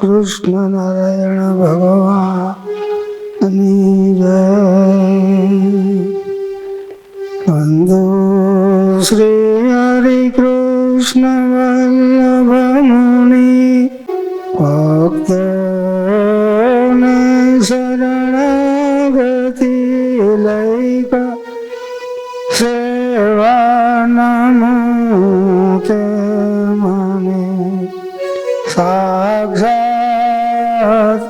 કૃષ્ણ નારાયણ ભગવાનની જય. વંદો શ્રી હરિ કૃષ્ણ વલ્લભ મુનિ ભક્તોને શરણાગતિ લઈકા સેવા નમો મને સાક્ષાત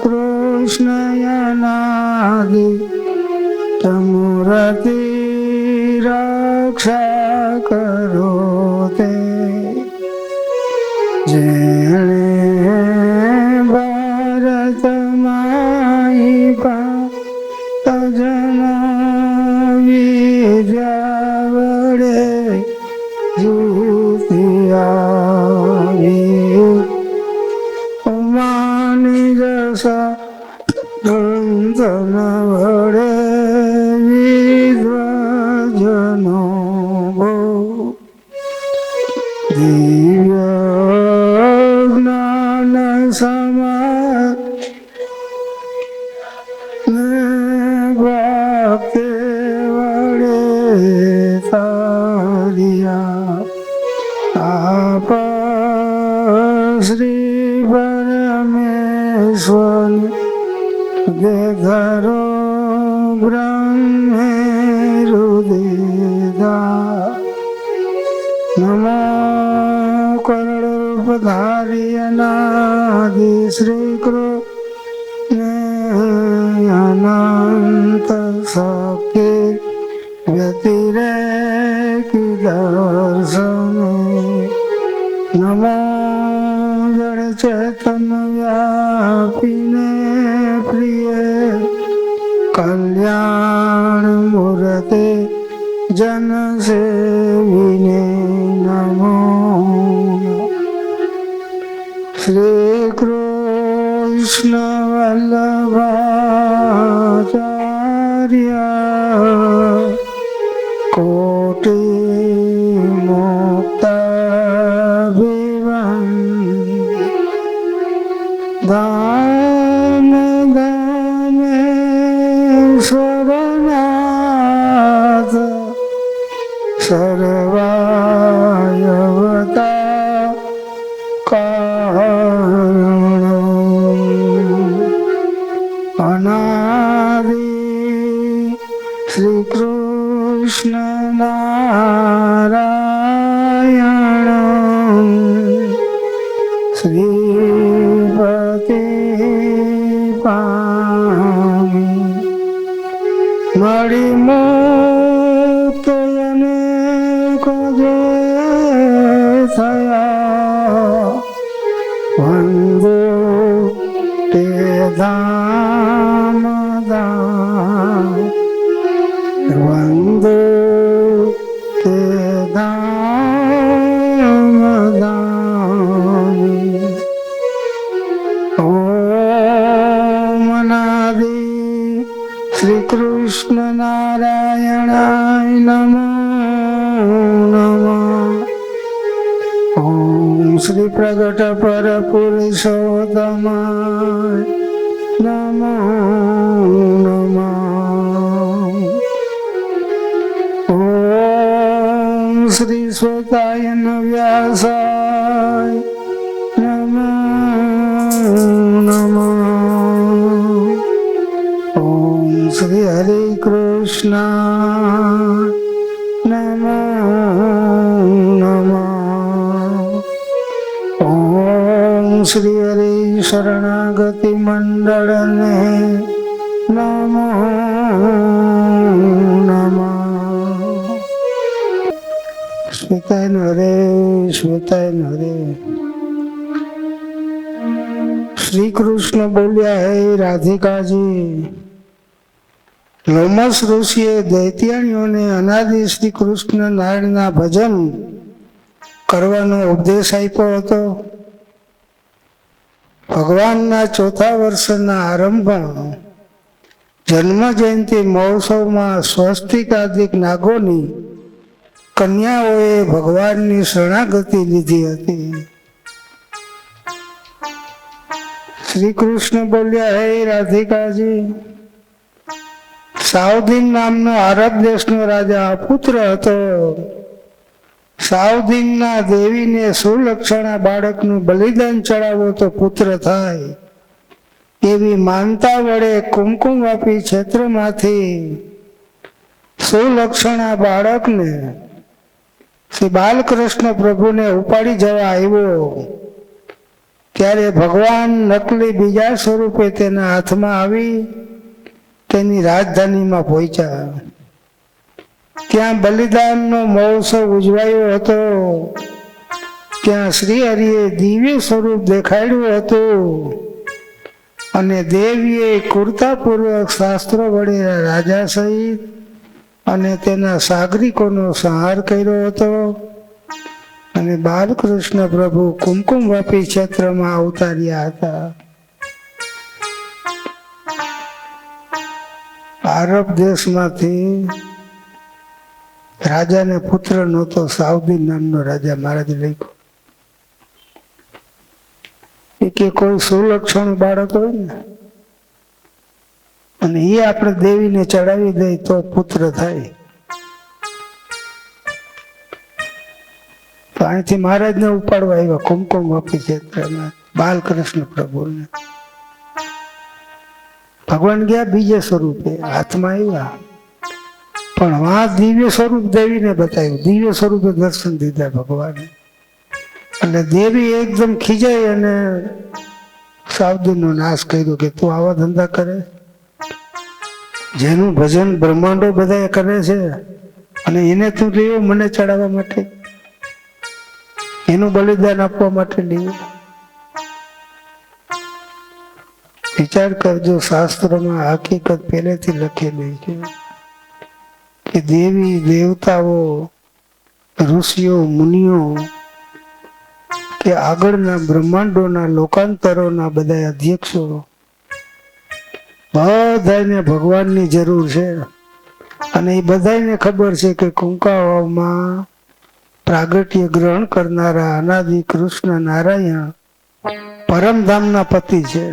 કૃષ્ણયનાદિ તમુરતિ રક્ષા કરો તે જેણે ભારત માઈ તજન વિદ્યા વડે જીત્યા માની જસા ધન વડે વિદ્વજનો બહુ દિવ્ય જ્ઞાન સમા ભક્તિ વડે તાર્યા આપ શ્રી પરમેશ્વર ઘરો બ્રહ્મે રુદિદા નમો કરોડ રૂપધારી અનાદિ શ્રી કૃષ્ણ અનંત શક્તિ વ્યતિરેકી દર્શન નમો જળ ચેતન વ્યાપીને પ્રિય કલ્યાણ મૂર્તે જન સેવીને નમો. શ્રી કૃષ્ણ વલ્લભાચાર્ય કોટી મુક્તા દાન દાનેશ્વરનાથ સર્વાયવતા કારણ અનાદિ શ્રી કૃષ્ણ નારાયણ શ્રીપતિ પામી મળી મુક્ત અનેક જે થયા વંદો તે ધામ ધામ વંદો તે ધામ ધામ. ઓમ અનાદિ શ્રી કૃષ્ણ નારાયણાય નમો નમઃ. ઓમ શ્રી પ્રગટ પર પુરુષોત્તમાય નમો નમઃ. ઓમ શ્રી સ્વતાયન વ્યાસાય નમો નમઃ. ઓમ શ્રી હરે કૃષ્ણ નમો નમઃ. ઓમ શ્રી હરે શરણાગતિ મંડળને નમો નમઃ. શ્વેતાયન હરે શ્વેતાયન હરે. શ્રી કૃષ્ણ બોલ્યા, હે રાધિકાજી, લોમસ ઋષિએ દૈત્યાણીઓને અનાદિ શ્રી કૃષ્ણ નારાયણના ભજન કરવાનો ઉપદેશ આપ્યો હતો. ભગવાનના ચોથા વર્ષના આરંભમાં જન્મ જયંતિ મહોત્સવમાં સ્વસ્તિકાદિક નાગોની કન્યાઓએ ભગવાનની શરણાગતિ લીધી હતી. શ્રી કૃષ્ણ બોલ્યા, હે રાધિકાજી, સાવધીન નામનો આરબ દેશનો રાજા પુત્ર હતો. સાવધીનના દેવીને સુલક્ષણા બાળકનું બલિદાન ચડાવો તો પુત્ર થાય એવી માનતા વડે કુમકુમ આપી ક્ષેત્રમાંથી સુલક્ષણા બાળકને શ્રી બાલકૃષ્ણ પ્રભુને ઉપાડી જવા આવ્યો. ત્યારે ભગવાન નકલી બીજા સ્વરૂપે તેના હાથમાં આવી તેની રાજધાનીમાં પહોંચ્યા. ત્યાં બલિદાનનો મહોત્સવ ઉજવાયો હતો. ત્યાં શ્રી હરિએ દિવ્ય સ્વરૂપ દેખાડ્યું હતું અને દેવીએ કુર્તાપૂર્વક શાસ્ત્રો વડે રાજા સહિત અને તેના સાગરિકોનો સંહાર કર્યો હતો. અને બાલકૃષ્ણ પ્રભુ કુમકુમ વાપી ક્ષેત્રમાં અવતાર્યા હતા. આરબ દેશમાંથી રાજાને પુત્ર નહોતો, સાવધીન નામનો રાજા મહારાજ લખ્યો કે કોઈ સુલક્ષણ બાળક હોય ને અને એ આપણે દેવીને ચડાવી દઈએ તો પુત્ર થાય. તો અહીંથી મહારાજને ઉપાડવા આવ્યા કુમકુમ વાપી ક્ષેત્રમાં બાલકૃષ્ણ પ્રભુને. ભગવાન ગયા બીજે સ્વરૂપે, હાથમાં આવ્યા પણ વાં દિવ્ય સ્વરૂપ દેવીને બતાવ્યું. દિવ્ય સ્વરૂપે દર્શન દીધા ભગવાને. એટલે દેવી એકદમ ખીજાઈ અને સાવધીનનો નાશ કર્યો કે તું આવા ધંધા કરે, જેનું ભજન બ્રહ્માંડો બધા કરે છે અને એને તું લેવો મને ચડાવવા માટે, એનું બલિદાન આપવા માટે લેવું. વિચાર કરજો, શાસ્ત્રોમાં હકીકત પહેલેથી લખેલી છે કે દેવી દેવતાઓ, ઋષિઓ, મુનિઓ કે આગળના બ્રહ્માંડોના લોકાંતરોના બધા અધ્યક્ષો બધાને ભગવાનની જરૂર છે. અને એ બધાને ખબર છે કે કુંકાવામાં પ્રાગટ્ય ગ્રહણ કરનારા અનાદિ કૃષ્ણ નારાયણ પરમધામના પતિ છે.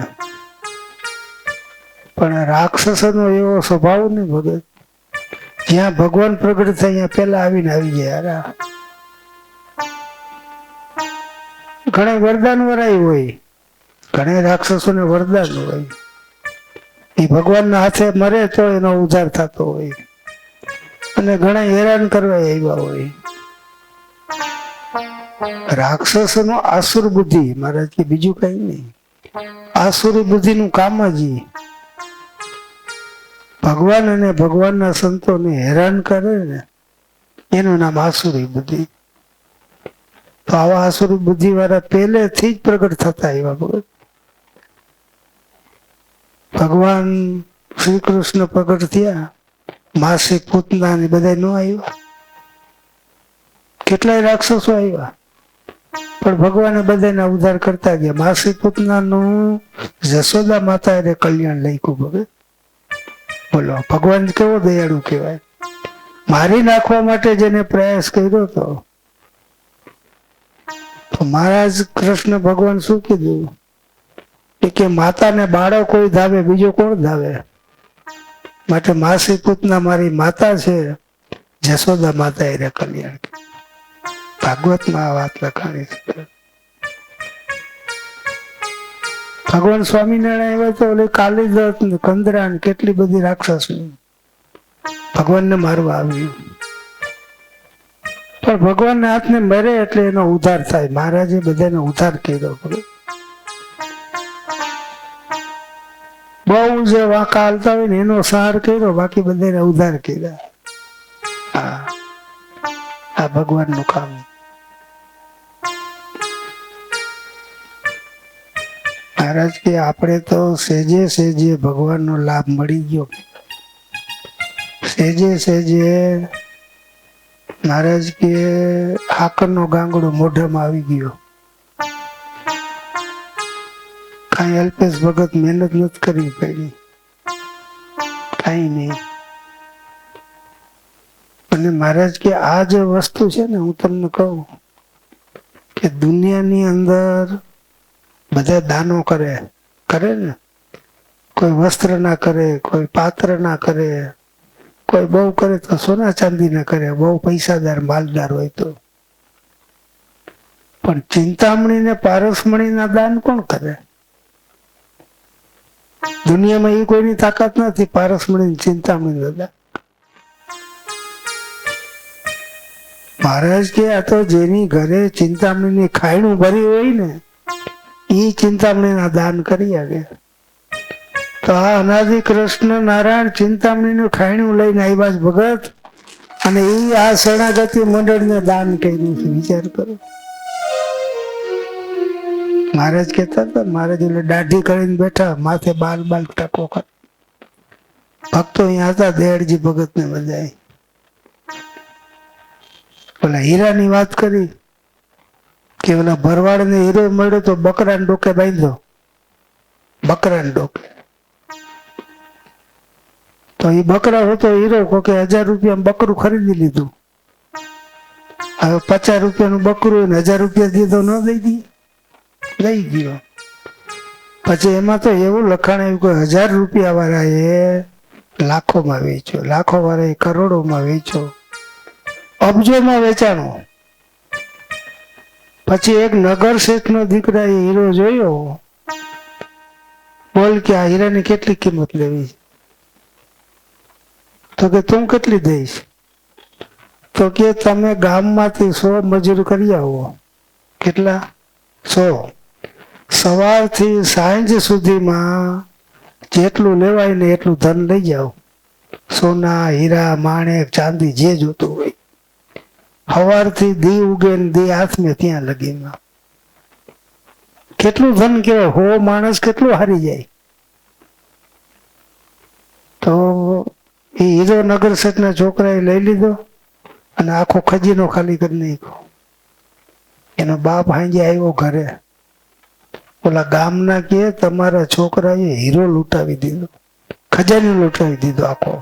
પણ રાક્ષસોનો એવો સ્વભાવ નહીં ભગત, જ્યાં ભગવાન પ્રગટ થાય ત્યાં પેલા આવીને આવી જાય. ઘણા વરદાન વરાય હોય, ઘણા રાક્ષસોને વરદાન હોય, એ ભગવાનના હાથે મરે તો એનો ઉદ્ધાર થતો હોય અને ઘણા હેરાન કરવા આવ્યા હોય. રાક્ષસોનો આસુર બુદ્ધિ, મહારાજ કે બીજું કઈ નહીં, આસુરી બુદ્ધિનું કામ જ ભગવાન અને ભગવાનના સંતોને હેરાન કરે ને એનું નામ આસુરી બુદ્ધિ. તો આવા આસુરી બુદ્ધિ વાળા પહેલેથી જ પ્રગટ થતા એવા ભગત. ભગવાન શ્રી કૃષ્ણ પ્રગટ થયા, માસી પૂતના ને બધા ન આવ્યા, કેટલાય રાક્ષસો આવ્યા પણ ભગવાને બધાને ઉદ્ધાર કરતા ગયા. માસી પૂતના નું જશોદા માતા એ કલ્યાણ લખ્યું ભગત. બોલો ભગવાન કેવો દયાળુ કહેવાય. મારી નાખવા માટે જેને પ્રયાસ કર્યો હતો તો મહારાજ કૃષ્ણ ભગવાન શું કીધું કે માતાને બાળક કોઈ ધાવે, બીજો કોણ ધાવે? માટે માસી પૂતના મારી માતા છે, જશોદા માતા એ કલ્યાણ. ભાગવતમાં આ વાત લખાણી છે. ભગવાન સ્વામિનારાયણ આવ્યા તો ઓલે કાલીદત્ત ને કંદરા ને કેટલી બધી રાક્ષસ ભગવાનને મારવા આવ્યું, પણ ભગવાનના હાથને મરે એટલે એનો ઉદ્ધાર થાય. મહારાજે બધાને ઉદ્ધાર કર્યો. બહુ જે વાંકા હાલતા હોય ને એનો સહાર કર્યો, બાકી બધાને ઉદ્ધાર કર્યા. આ ભગવાનનું કામ. મહારાજ કે આપણે તો સેજે સેજે ભગવાનનો લાભ મળી ગયો. સેજે સેજે મહારાજ કે હાકરનો ગાંગડો મોઢામાં આવી ગયો. કઈ અલ્પેશ ભગત મહેનત નથી કરવી પડી, કઈ નહીં. અને મહારાજ કે આ જે વસ્તુ છે ને, હું તમને કહું કે દુનિયાની અંદર બધા દાનો કરે, કરે ને, કોઈ વસ્ત્ર ના કરે, કોઈ પાત્ર ના કરે, કોઈ બહુ કરે તો સોના ચાંદી ના કરે, બહુ પૈસાદાર માલદાર હોય તો. પણ ચિંતામણી ને પારસમણી ના દાન કોણ કરે? દુનિયામાં એ કોઈની તાકાત નથી પારસમણી ચિંતામણી દાદા. મહારાજ કે આ તો જેની ઘરે ચિંતામણી ની ખાયણું ભરી હોય ને એ ચિંતામણી ના દાન કરી આવે. તો આ અનાદિ કૃષ્ણ નારાયણ ચિંતામણી નું ખાયણું લઈને આવ્યા ભગત, અને એ આ શરણાગતિ મંડળ ને દાન કર્યું છે. વિચાર કરો. મહારાજ કહેતા હતા, મહારાજ એટલે દાઢી કરીને બેઠા, માથે બાલ બાલ ટકો કર. ભક્તો અહીંયા હતા, દેહડજી ભગત ને બધા. ઓલા હીરાની વાત કરી કે ઓલા ભરવાડ ને હીરો મળ્યો તો બકરાને ડોકે બાંધ્યો, બકરાને ડોકે. તો એ બકરા હતો હીરો, કોકે 1000 રૂપિયા બકરું ખરીદી લીધું. હવે 50 રૂપિયાનું બકરું 1000 રૂપિયા દીધો, ન દઈ દી, લઈ ગયો. પછી એમાં તો એવું લખાણ આવ્યું કે 1000 રૂપિયા વાળા એ લાખોમાં વેચ્યો, લાખો વાળા એ કરોડોમાં વેચ્યો, અબજોમાં વેચાણો. પછી એક નગર શેઠ નો દીકરા એ હીરો જોયો, બોલ કે આ હીરાની કેટલી કિંમત લેવી? તો કે તું કેટલી દઈશ? તો કે તમે ગામમાંથી 100 મજૂર કરી આવો. કેટલા? 100. સવારથી સાંજ સુધીમાં જેટલું લેવાય ને એટલું ધન લઈ જાઓ, સોના હીરા માણેક ચાંદી જે જોતું હોય. સવારથી દી ઉગે ને દી હાથમાં ત્યાં લગીમાં કેટલું ધન કહેવાય. 100 માણસ કેટલું હારી જાય. તો એ હીરો નગર શેઠ ના છોકરાએ લઈ લીધો અને આખો ખજીનો ખાલી કરી નાખ્યો. એનો બાપ હાંજે આવ્યો ઘરે, ઓલા ગામના કે તમારા છોકરાએ હીરો લૂંટાવી દીધો, ખજાનો લૂંટાવી દીધો આખો.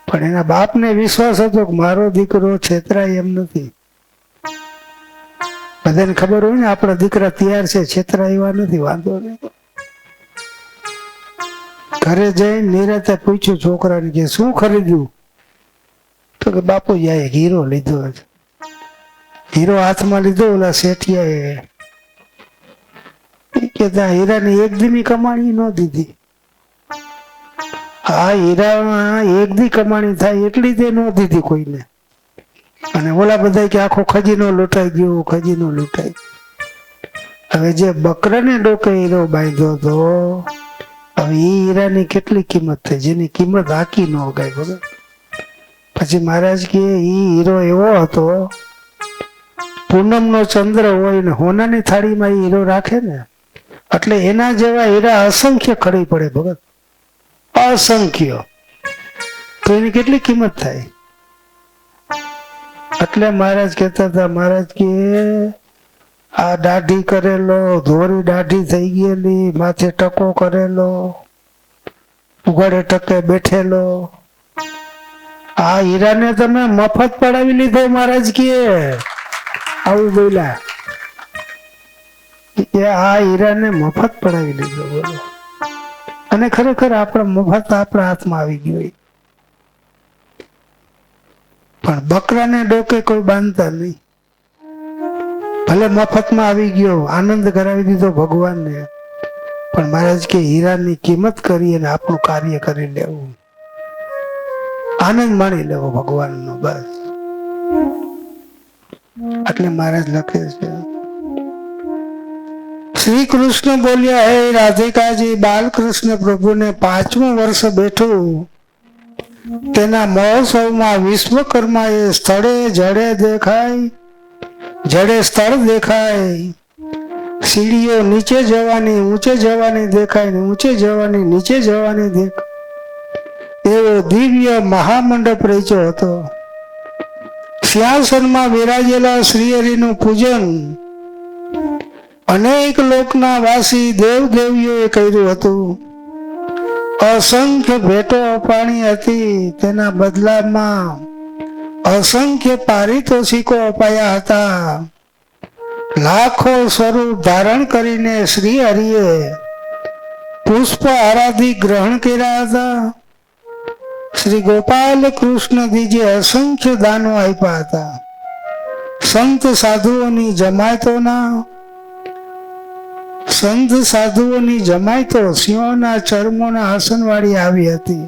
પણ એના બાપને વિશ્વાસ હતો કે મારો દીકરો છેતરાય એમ નથી. બધાને ખબર હોય ને આપણા દીકરા તૈયાર છે, છેતરાય એવા નથી, વાંધો નહીં. ઘરે જઈને નિરાતે પૂછ્યું છોકરાને કે શું ખરીદ્યું? તો કે બાપુ જાય હીરો લીધો. હીરો હાથમાં લીધો. ઓલા શેઠિયાએ કે ત્યાં હીરાની એક દીની કમાણી ન દીધી. હા, હીરામાં એક દી કમાણી થાય એટલી તે ન દીધી કોઈને. અને ઓલા બધા કે આખો ખજીનો લૂંટાઈ ગયો, ખજીનો લૂંટાઈ. હવે જે બકરાને ડોકે હીરો બાંધ્યો હતો, હવે એ હીરાની કેટલી કિંમત થઈ, જેની કિંમત આખી ન ગાય. બરોબર. પછી મહારાજ કે એ હીરો એવો હતો, પૂનમનો ચંદ્ર હોય ને હોનાની થાળીમાં એ હીરો રાખે ને, એટલે એના જેવા હીરા અસંખ્ય ખડી પડે ભગત, અસંખ્ય. તો એની કેટલી કિંમત થાય. એટલે મહારાજ કહેતા હતા, મહારાજ કે આ દાઢી કરેલો, ધોરી દાઢી થઈ ગયેલી, માથે ટકો કરેલો, ઉઘાડે ટકે બેઠેલો, આ હીરાને તમે મફત પડાવી લીધો. મહારાજ કે આવું બોલ્યા કે આ હીરાને મફત પડાવી લીધો. બોલો. અને ખરેખર આપણા મફત આપણા હાથમાં આવી ગયો. પણ બકરાને ડોકે કોઈ બાંધતા નહીં. ભલે મફતમાં આવી ગયો, આનંદ કરાવી દીધો ભગવાનને, પણ મહારાજ કે હીરાની કિંમત કરી અને આપણું કાર્ય કરી લેવું, આનંદ માણી લેવો ભગવાનનો. બસ એટલે મહારાજ લખે છે, શ્રી કૃષ્ણ બોલ્યા, હે રાધિકાજી, બાલકૃષ્ણ પ્રભુને 5મું વર્ષ બેઠું. તેના મહોત્સવમાં વિશ્વકર્મા એ સ્થળે જડે દેખાય, જડે સ્થળ દેખાય, સીડીઓ નીચે જવાની ઊંચે જવાની દેખાય ને ઊંચે જવાની નીચે જવાની દેખાય, એવો દિવ્ય મહામંડપ રચ્યો હતો. સિંહાસનમાં બિરાજેલા શ્રી હરિનું પૂજન અનેક લોકના વાસી દેવ દેવીઓએ કર્યું હતું. અસંખ્ય ભેટો અપાણી હતી, તેના બદલામાં અસંખ્ય પારિતોષિકો અપાયા હતા. લાખો સ્વરૂપ ધારણ કરીને શ્રી હરિએ પુષ્પ આરાધી ગ્રહણ કર્યા હતા. શ્રી ગોપાલ કૃષ્ણજીએ અસંખ્ય દાનો આપ્યા હતા. સંત સાધુઓની જમાયતો સિંહોના ચર્મોના આસનવાળી આવી હતી.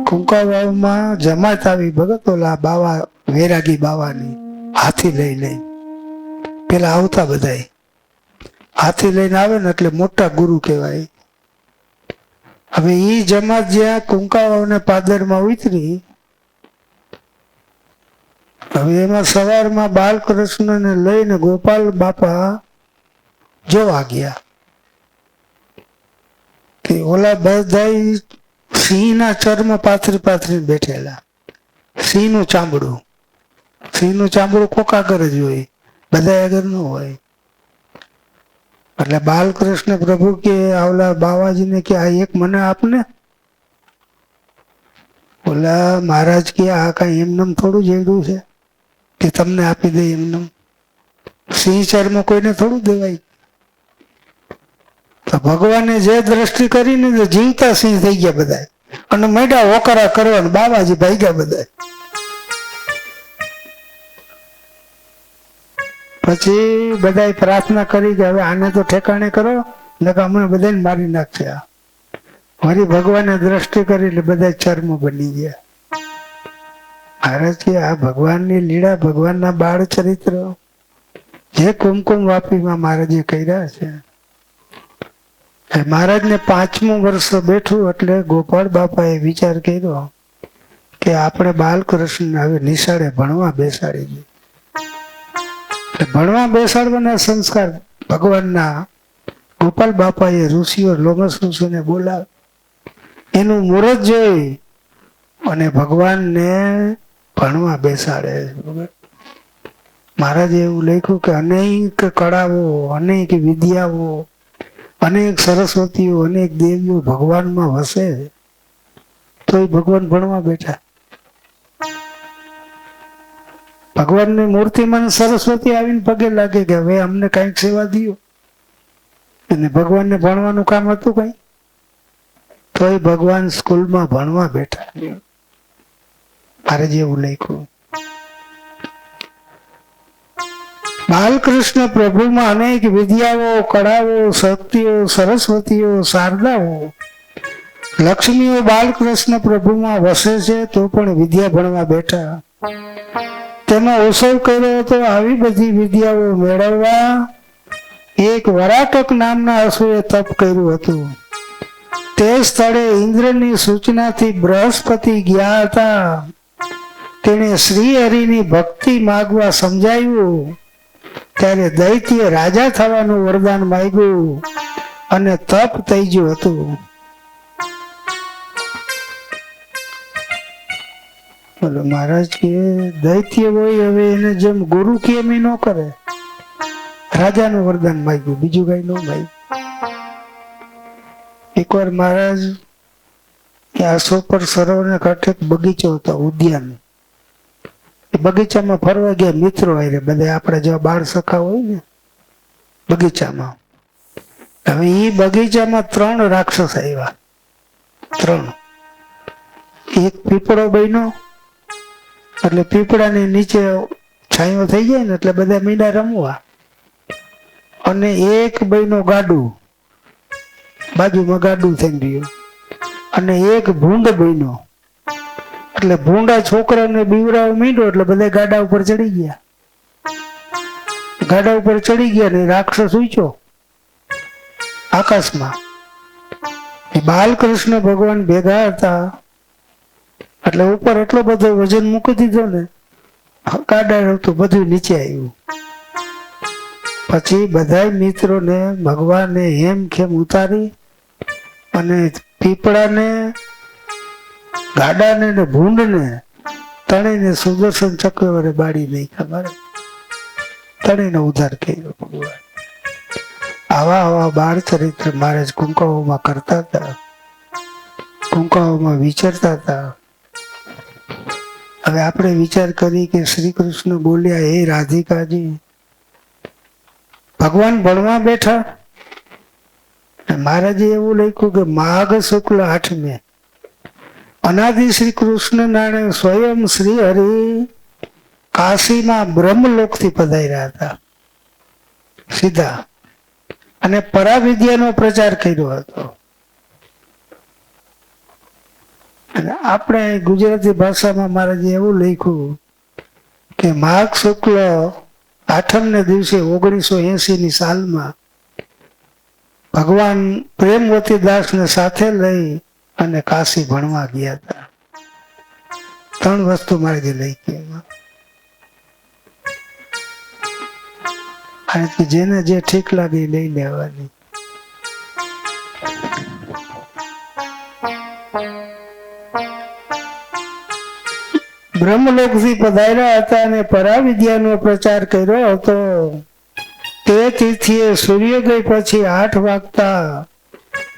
કુંકાવાવમાં જમાત આવી ભગતોલા બાવા વૈરાગી બાવાની હાથી લઈ પેલા આવતા બધાય હાથી લઈને આવે ને એટલે મોટા ગુરુ કહેવાય. હવે ઈ જમાત જ્યાં કુંકાવાવને પાદરમાં ઉતરી, હવે એમાં સવારમાં બાલકૃષ્ણને લઈને ગોપાલ બાપા જોવા ગયા કે ઓલા બધા સિંહના ચર્મ પાથરી બેઠેલા. સિંહનું ચામડું કોક આગળ જ હોય, બધા આગળ ન હોય. એટલે બાલકૃષ્ણ પ્રભુ કે આવલા બાવાજીને કે આ એક મને આપને. ઓલા મહારાજ કે આ કઈ એમનેમ થોડું જેડું છે કે તમને આપી દે એમનેમ. સિંહ ચર્મ કોઈને થોડું દેવાય. તો ભગવાને જે દ્રષ્ટિ કરીને જીવતા સિંહ થઈ ગયા બધા, અને મેડા હોકરા કરવાનું બાબાજી ભાગ્યા બધા. પછી બધા પ્રાર્થના કરી કે હવે આને તો ઠેકાણે કરો, નકર અમને બધાને મારી નાખશે. વળી ભગવાને દ્રષ્ટિ કરી એટલે બધા ચર્મ બની ગયા. મહારાજ કે આ ભગવાનની લીલા, ભગવાનના બાળ ચરિત્ર જે કુમકુમ વાપીમાં મહારાજે કર્યા છે. મહારાજને 5મું વર્ષ બેઠું એટલે ગોપાળ બાપાએ વિચાર કર્યો કે આપણે બાલકૃષ્ણ હવે નિશાળે ભણવા બેસાડી દઈએ. ભણવા બેસાડવાના સંસ્કાર ભગવાનના ગોપાલ બાપાએ ઋષિઓ લોમસ ઋષિને બોલાવે, એનું મુહૂર્ત જોઈ અને ભગવાનને ભણવા બેસાડે. મહારાજે એવું લખ્યું કે અનેક કળાઓ, અનેક વિદ્યાઓ, અનેક સરસ્વતીઓ, અનેક દેવીઓ ભગવાનમાં વસે, તો એ ભગવાન ભણવા બેઠા. ભગવાનની મૂર્તિમાં સરસ્વતી આવીને પગે લાગે કે હવે અમને કઈક સેવા દિયો. અને ભગવાનને ભણવાનું કામ હતું કઈ, તો એ ભગવાન સ્કૂલમાં ભણવા બેઠા. મારે જેવું લખ્યું. બાલકૃષ્ણ પ્રભુમાં અનેક વિદ્યાઓ, કળાઓ, શક્તિઓ, સરસ્વતીઓ, શારદાઓ, લક્ષ્મીઓ બાલકૃષ્ણ પ્રભુમાં વસે છે, તો પણ વિદ્યા ભણવા બેઠા. તેમાં ઉત્સવ કર્યો હતો આવી બધી વિદ્યાઓ મેળવવા એક વરાટક નામના અસુરે તપ કર્યું હતું. તે સ્થળે ઇન્દ્રની સૂચનાથી બૃહસ્પતિ ગયા હતા. તેણે શ્રી હરિની ભક્તિ માગવા સમજાયું ત્યારે દૈત્ય રાજા થવાનું વરદાન માંગ્યું અને તપ થઈ ગયું હતું. મહારાજ કે દૈત્ય હોય, હવે એને જેમ ગુરુ કેમ ન કરે, રાજાનું વરદાન માંગ્યું, બીજું કઈ ન માંગ્યું. એકવાર મહારાજ આસોપર સરોવરના કાંઠે બગીચો હતો, ઉદ્યાન. એ બગીચામાં ફરવા ગયા મિત્રો આરે, બધા આપણા જેવા બાળ સખા હોય ને બગીચામાં. હવે એ બગીચામાં 3 રાક્ષસ આવ્યા. 3. એક પીપળો બન્યો, એટલે પીપળાની નીચે છાંયો થઈ જાય ને એટલે બધા મીંડા રમવા. અને એક બન્યો ગાડું, બાજુમાં ગાડું થઈ ગયું. અને એક ભૂંડ બન્યો, એટલે ભૂંડા છોકરાને બીવરાવ મીંડો એટલે બધા ગાડા ઉપર ચડી ગયા. ગાડા ઉપર ચડી ગયા ને રાક્ષસ ઉચ્યો આકાશમાં. બાલકૃષ્ણ ભગવાન ભેગા હતા એટલે ઉપર એટલો બધો વજન મૂકી દીધો ને, ગાડા તો બધું નીચે આવ્યું. પછી બધા મિત્રોને ભગવાને હેમ ખેમ ઉતારી અને પીપળાને, ગાડાને ને ભૂંડને ત્રણેયને સુદર્શન ચક્ર વડે બાળી નહીં, ખબર ત્રણેયનો ઉદ્ધાર કર્યો ભગવાન. આવા બાળ ચરિત્ર મહારાજ કુંકાઓમાં કરતા હતા, કુંકાઓમાં વિચરતા હતા. હવે આપણે વિચાર કરી કે શ્રી કૃષ્ણ બોલ્યા, હે રાધિકાજી ભગવાન ભણવા બેઠા. મહારાજે એવું લખ્યું કે માઘ શુક્લ 8 અનાદિ શ્રી કૃષ્ણ નારાયણ સ્વયં શ્રી હરિ કાશીમાં બ્રહ્મલોકથી પધાર્યા હતા સીધા, અને પરાવિદ્યાનો પ્રચાર કર્યો હતો. અને આપણે ગુજરાતી ભાષામાં મહારાજે એવું લખ્યું કે માઘ શુક્લ 8 દિવસે 1980 સાલમાં ભગવાન પ્રેમવતી દાસને સાથે લઈ અને કાશી ભણવા ગયા હતા. 3 વસ્તુ મહારાજે લખી એમાં. અને જેને જે ઠીક લાગે એ લઈ લેવાની. બ્રહ્મલોકથી પધાર્યા હતા અને પરાવિદ્યાનો પ્રચાર કર્યો હતો. તે તિથિએ સૂર્યોદય પછી 8 વાગતા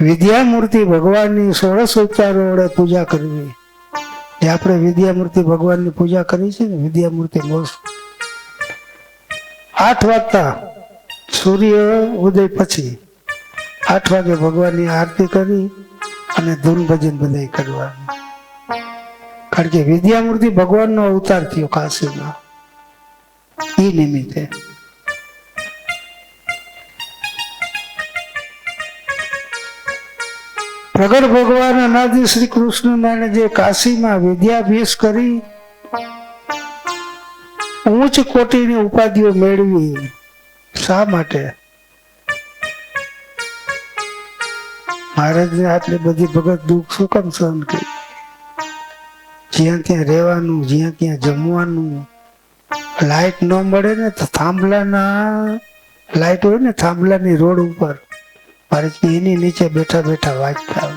વિદ્યામૂર્તિ ભગવાનની 16 ઉપચારો વડે પૂજા કરવી. જે આપણે વિદ્યામૂર્તિ ભગવાનની પૂજા કરી છે ને, વિદ્યામૂર્તિ 8 વાગતા સૂર્ય ઉદય પછી 8 વાગે ભગવાનની આરતી કરી અને ધૂન ભજન બધાય કરવાનું. કારણ કે વિદ્યામૂર્તિ ભગવાનનો અવતાર થયો કાશીમાં એ નિમિત્તે. પ્રગટ ભગવાન અનાદિ શ્રી કૃષ્ણ જે કાશીમાં વિદ્યાભ્યાસ કરી ઉચ્ચ કોટીની ઉપાધિઓ મેળવી. શા માટે? મહારાજને આટલી બધી ભગત દુઃખ શું કામ સહન કરી? જ્યાં ત્યાં રહેવાનું, જ્યાં ત્યાં જમવાનું, લાઈટ ન મળે ને તો થાંભલાના લાઈટ હોય ને થાંભલાની રોડ ઉપર મારે એની નીચે બેઠા બેઠા વાંચતા.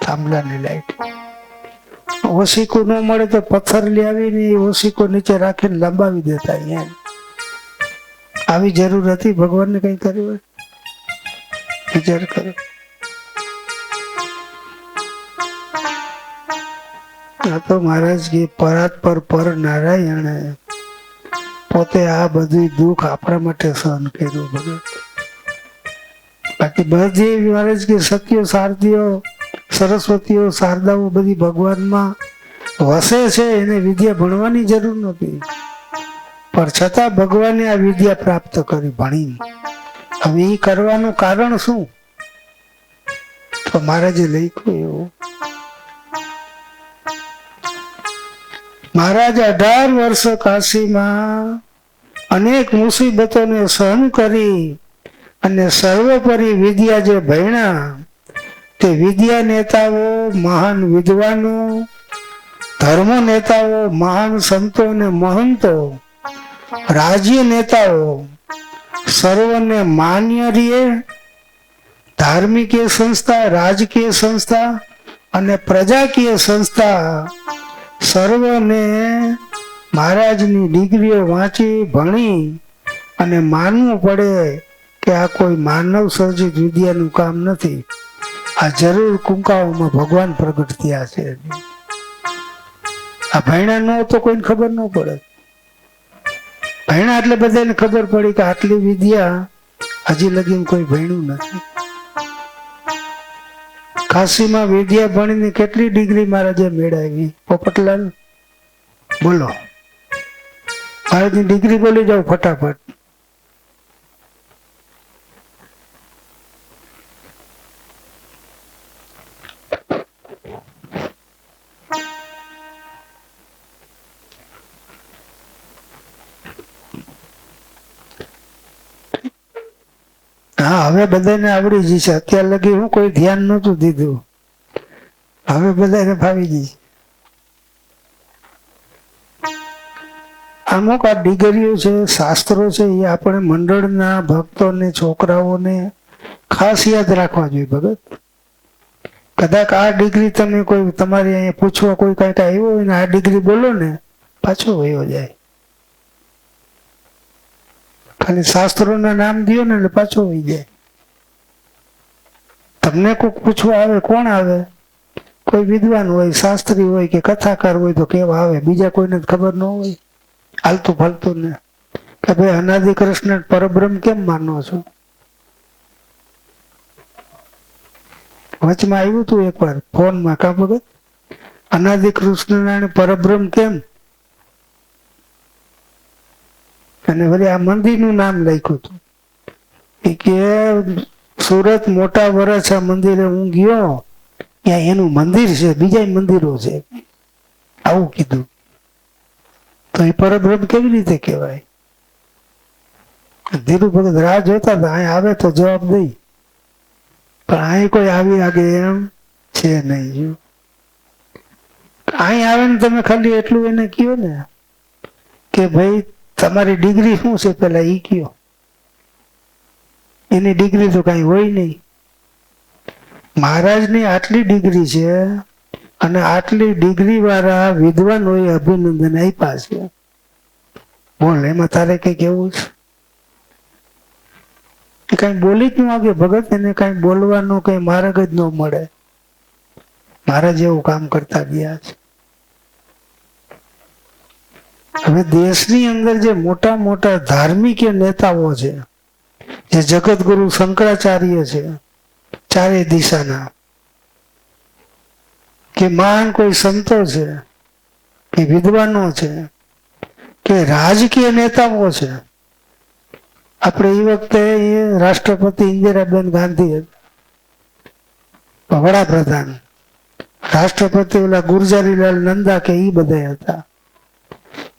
થાંભલાની લાઈટ ઓશીકો ન મળે તો પથ્થર લઈ આવીને ઓશીકો નીચે રાખીને લંબાવી દેતા. અહીંયા આવી જરૂર હતી ભગવાનને કઈ કર્યું? વિચાર કરો. આ તો મહારાજ કે પરાત પર નારાયણે પોતે આ બધું દુઃખ આપણા માટે સહન કર્યું ભગત. બાકી બધી મહારાજ કે સત્યો શારદીઓ સરસ્વતીઓ શારદાઓ બધી ભગવાનમાં વસે છે. એને વિદ્યા ભણવાની જરૂર નથી, પણ છતાં ભગવાને આ વિદ્યા પ્રાપ્ત કરી ભણી. હવે એ કરવાનું કારણ શું? તો મહારાજે લખ્યું એવું. મહારાજ 18 વર્ષ કાશીમાં અનેક મુસીબતોને સહન કરી અને સર્વોપરી વિદ્યા જે ભણ્યા તે વિદ્યા નેતાઓ, મહાન વિદ્વાનો, ધર્મ નેતાઓ, મહાન સંતો અને મહંતો, રાજ્ય નેતાઓ સર્વને માન્ય રીએ. ધાર્મિક સંસ્થા, રાજકીય સંસ્થા અને પ્રજાકીય સંસ્થા સર્વને મહારાજની ડિગ્રીઓ વાંચી ભણી અને માનવું પડે કે આ કોઈ માનવ સર્જિત વિદ્યાનું કામ નથી. આ જરૂર કુંકાઓમાં ભગવાન પ્રગટ થયા છે. આ ભણ્યા ન તો કોઈને ખબર ન પડે. ભણ્યા એટલે બધાને ખબર પડી કે આટલી વિદ્યા હજી લગી કોઈ ભણ્યું નથી. કાશીમાં વિદ્યા ભણીને કેટલી ડિગ્રી મહારાજે મેળવી? પોપટલાલ બોલો, મહારાજની ડિગ્રી બોલી જાઓ ફટાફટ. હા, હવે બધાને આવડી જશે. અત્યાર લગી હું કોઈ ધ્યાન નતું દીધું, હવે બધાને ફાવી જશે. અમુક આ ડિગ્રીઓ છે, શાસ્ત્રો છે, એ આપણે મંડળના ભક્તોને, છોકરાઓને ખાસ યાદ રાખવા જોઈએ ભગત. કદાચ આ ડિગ્રી તમે કોઈ તમારે અહીંયા પૂછવા કોઈ કઈક આવ્યો હોય ને આ ડિગ્રી બોલો ને, પાછો વયો જાય. ખાલી શાસ્ત્રોના નામ દો ને એટલે પાછો વહી જાય. તમને કોઈક પૂછવા આવે, કોણ આવે? કોઈ વિદ્વાન હોય, શાસ્ત્રી હોય કે કથાકાર હોય તો કેવા આવે. બીજા કોઈને ખબર ન હોય, હાલતું ફાલતું ને. કે ભાઈ અનાદિ કૃષ્ણ પરબ્રહ્મ કેમ માનો છો? વચમાં આવ્યું હતું એકવાર ફોનમાં, કા ભગત, અનાદિ કૃષ્ણ પરબ્રહ્મ કેમ? અને વળી આ મંદિરનું નામ લખ્યું હતું કે સુરત મોટા વરાછા મંદિરે હું ગયો, ત્યાં એનું મંદિર છે, બીજા મંદિરો છે, આવું કીધું. તો એ પરબ્રહ્મ કેવી રીતે કહેવાય? ધીરુ ભગત રાહ જોતા હતા, અહીં આવે તો જવાબ દઈ, પણ અહીં કોઈ આવી આગે એમ છે નહીં. અહીં આવે ને તમે ખાલી એટલું એને કયો ને કે ભાઈ તમારી ડિગ્રી શું છે, પેલા ઈ કયો. એની ડિગ્રી તો કઈ હોય નહીં. મહારાજની આટલી ડિગ્રી છે અને આટલી ડિગ્રી વાળા વિદ્વાનોએ અભિનંદન આપ્યા છે. બોલ, એમાં તારે કઈ કેવું છે? કઈ બોલી જ ન આગે ભગત, એને કઈ બોલવાનો કઈ માર્ગ જ ન મળે. મહારાજ એવું કામ કરતા ગયા છે. હવે દેશની અંદર જે મોટા મોટા ધાર્મિક નેતાઓ છે, જે જગતગુરુ શંકરાચાર્ય છે, ચારે દિશાના, કે મહાન કોઈ સંતો છે, કે વિદ્વાનો છે, કે રાજકીય નેતાઓ છે. આપણે એ વખતે રાષ્ટ્રપતિ ઇન્દિરાબેન ગાંધી, વડાપ્રધાન, રાષ્ટ્રપતિ ઓલા ગુરજારીલાલ નંદા કે એ બધા હતા.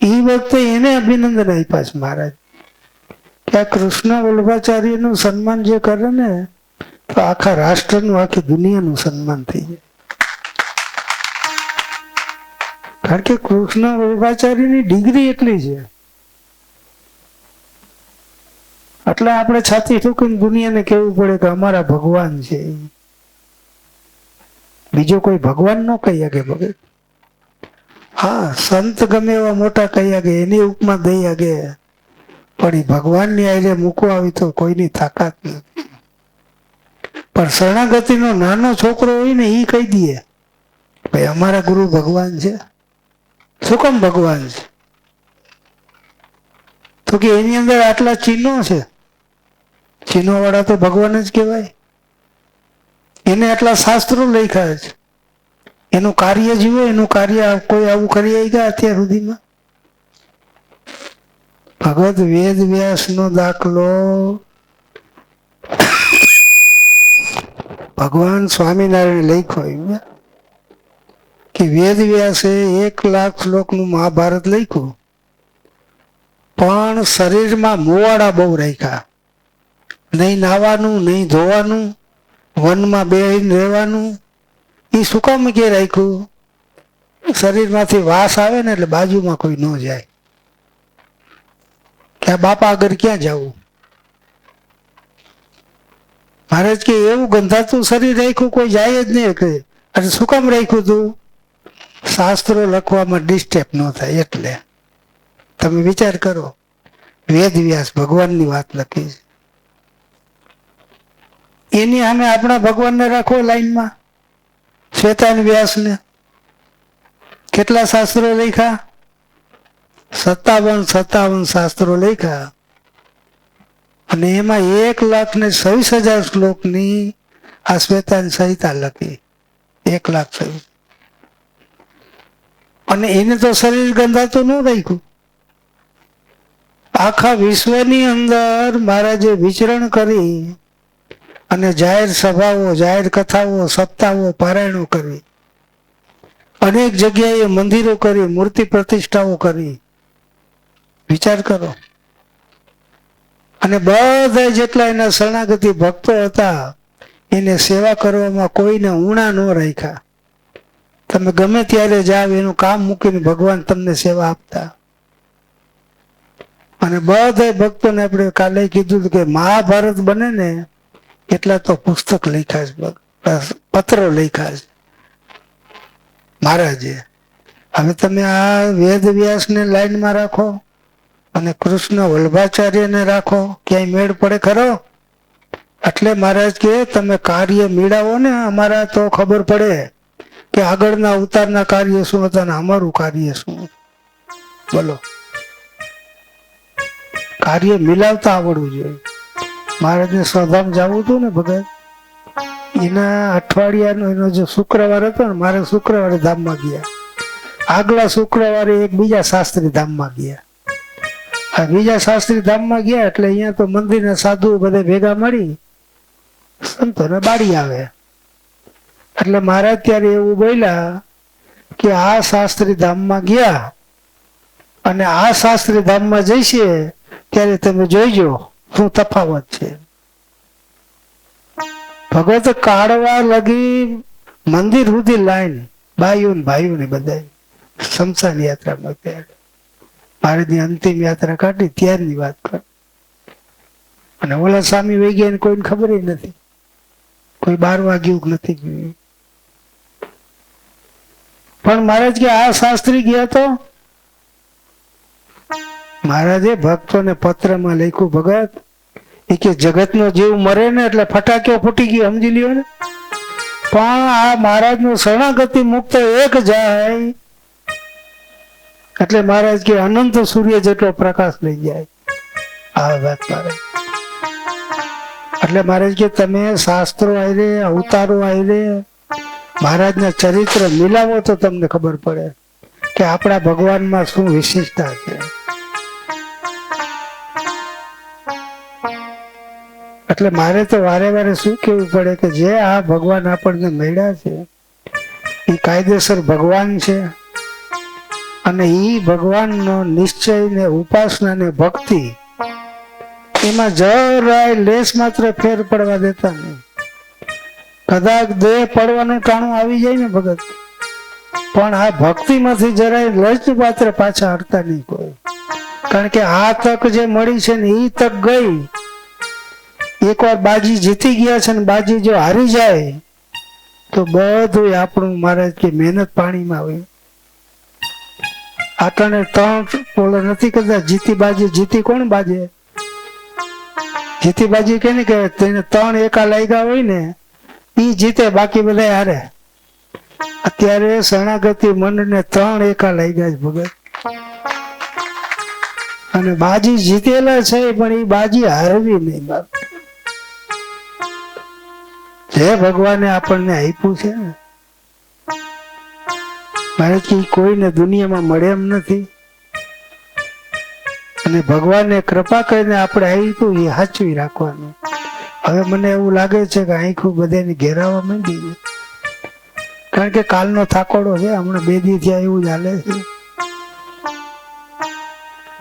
એ વખતે એને અભિનંદન આપ્યા છે મહારાજ કે આ કૃષ્ણ વલ્લભાચાર્ય નું સન્માન જે કરે ને, તો આખા રાષ્ટ્રનું, આખી દુનિયાનું સન્માન થઈ જાય. કારણ કે કૃષ્ણ વલ્લભાચાર્યની ડિગ્રી એટલી છે. એટલે આપણે છાતી ઠોકીને દુનિયાને કહેવું પડે કે અમારા ભગવાન છે. બીજો કોઈ ભગવાન ન કહી શકે ભગત. હા, સંત ગમે એવા મોટા કહી શકે, એની ઉપમા દઈ શકે, પણ એ ભગવાનની આઈને મૂકવા આવી તો કોઈની તાકાત નથી. પણ શરણાગતિનો નાનો છોકરો હોય ને, એ કહી દે ભાઈ અમારા ગુરુ ભગવાન છે. શું કામ ભગવાન છે? તો કે એની અંદર આટલા ચિહ્નો છે, ચિહ્નો વાળા તો ભગવાન જ કહેવાય. એને આટલા શાસ્ત્રો લખ્યા છે, એનું કાર્ય જીવો, એનું કાર્ય કોઈ આવું કરી ગયા અત્યાર સુધીમાં? ભગવત વેદ વ્યાસ નો દાખલો ભગવાન સ્વામિનારાયણ લખ્યો કે વેદ વ્યાસે 1,00,000 શ્લોકનું મહાભારત લખ્યું, પણ શરીરમાં મોવાડા બહુ રાખ્યા. નહીં નાવાનું, નહીં ધોવાનું, વનમાં બેહીને રહેવાનું. એ શું કામ કે રાખ્યું? શરીરમાંથી વાસ આવે ને એટલે બાજુમાં કોઈ ન જાય, કે આ બાપા આગળ ક્યાં જવું. મહારાજ કે એવું ગંધાતું શરીર રાખ્યું, કોઈ જાય જ નહીં. કે અરે શું કામ રાખ્યું તું? શાસ્ત્રો લખવામાં ડિસ્ટર્બ ન થાય એટલે. તમે વિચાર કરો, વેદ વ્યાસ ભગવાનની વાત લખી છે, એની સામે આપણા ભગવાનને રાખો લાઈનમાં. શ્વેતાન વ્યાસને કેટલા શાસ્ત્રો લખ્યા? 57 શાસ્ત્રો લખ્યા, અને એમાં 1,26,000 શ્લોકની આ શ્વેતાન સંહિતા લખી. 1,26,000. અને એને તો શરીર ગંધાતું ન રાખ્યું. આખા વિશ્વની અંદર મહારાજે વિચરણ કરી અને જાહેર સભાઓ, જાહેર કથાઓ, સપ્તાહો, પારાયણો કરી, અનેક જગ્યાએ મંદિરો કરી, મૂર્તિ પ્રતિષ્ઠાઓ કરી. વિચાર કરો. અને બધા જેટલા એના શરણાગતિ ભક્તો હતા, એને સેવા કરવામાં કોઈને ઊણા ન રાખ્યા. તમે ગમે ત્યારે જાવ, એનું કામ મૂકીને ભગવાન તમને સેવા આપતા. અને બધા ભક્તોને આપણે કાલે કીધું કે મહાભારત બને ને એટલા તો પુસ્તક લખ્યા છે, પત્રો લખ્યા છે મહારાજે. હવે તમે આ વેદ વ્યાસને લાઈનમાં રાખો અને કૃષ્ણ વલ્લભાચાર્યને રાખો, ક્યાંય મેળ પડે ખરો? એટલે મહારાજ કે તમે કાર્ય મેળવો ને અમારા, તો ખબર પડે કે આગળના અવતારના કાર્ય શું હતા ને અમારું કાર્ય શું. બોલો. કાર્ય મિલાવતા આવડવું જોઈએ. મહારાજને સ્વધામ જવું હતું ને ભગત, એના અઠવાડિયાનો એનો જે શુક્રવાર હતો ને, મારે શુક્રવારે ધામમાં ગયા, આગલા શુક્રવારે એક બીજા શાસ્ત્રી ધામમાં ગયા. આ બીજા શાસ્ત્રી ધામમાં ગયા એટલે અહીંયા તો મંદિરના સાધુ બધા ભેગા મળી સંતોને બાળી આવે. એટલે મહારાજ ત્યારે એવું બોલ્યા કે આ શાસ્ત્રી ધામમાં ગયા અને આ શાસ્ત્રી ધામમાં જઈશે ત્યારે તમે જોઈજો શું તફાવત છે. ભગવત કાઢવા લગી મંદિર સુધી લાઈન, ભાઈઓ ને ભાઈઓ ને બધા શમશાન યાત્રામાં ત્યારે મહારાજની અંતિમ યાત્રા કાઢી ત્યારની વાત કર. અને ઓલા સ્વામી વહી ગયા કોઈને ખબર નથી, કોઈ 12 વાગ્યું નથી ગયું. પણ મહારાજ કે આ શાસ્ત્રી ગયા તો મહારાજે ભક્તોને પત્રમાં લખ્યું, ભગત એ કે જગતનો જીવ મરે ને એટલે ફટાક્યો ફૂટી ગયો, સમજી લ્યો ને. પણ આ મહારાજ નું શરણાગતિ મુક્ત એક જાય એટલે મહારાજ કે અનંત સૂર્ય જેટલો પ્રકાશ લઈ જાય. આ વાત મહારાજ એટલે મહારાજ કે તમે શાસ્ત્રો આયરે, અવતારો આયરે મહારાજના ચરિત્ર મિલાવો તો તમને ખબર પડે કે આપણા ભગવાનમાં શું વિશેષતા છે. એટલે મારે તો વારે વારે શું કેવું પડે કે જે આ ભગવાન આપણને મળ્યા છે એ કાયદેસર ભગવાન છે અને એ ભગવાનનો નિશ્ચય ને ઉપાસના ને ભક્તિ એમાં જરાય લેશ માત્ર ફેર પડવા દેતા નહીં. કદાચ દેહ પડવાનું ટાણું આવી જાય ને ભગત, પણ આ ભક્તિ માંથી જરાય લજ માત્ર પાછા હટતા નહીં કોઈ. કારણ કે આ તક જે મળી છે ને એ તક ગઈ, એકવાર બાજી જીતી ગયા છે ને બાજી જો હારી જાય તો બધું આપણું મહારાજ કે મહેનત પાણીમાં આવે. આટલાને 3 પોલો નથી કરતા, જીતી બાજી જીતી કોણ બાજે? જીતી બાજી કે કે તેને 3 એકા લાગ્યા હોય ને ઈ જીતે, બાકી બધા હારે. અત્યારે શરણાગતિ મંડળને 3 એકા લાગ્યા છે ભગત, અને બાજી જીતેલા છે પણ એ બાજી હારવી નહીં. બાપ જે ભગવાને આપણને આપ્યું છે ને મારે કે કોઈને દુનિયામાં મળે એમ નથી. અને ભગવાને કૃપા કરીને આપણે આપ્યું એ સાચવી રાખવાનું. હવે મને એવું લાગે છે કે આંખું બધાને ઘેરાવા માંડી ગઈ, કારણ કે કાલનો થાકોડો છે. હમણાં 2 દી થયા એવું જ હાલે છે.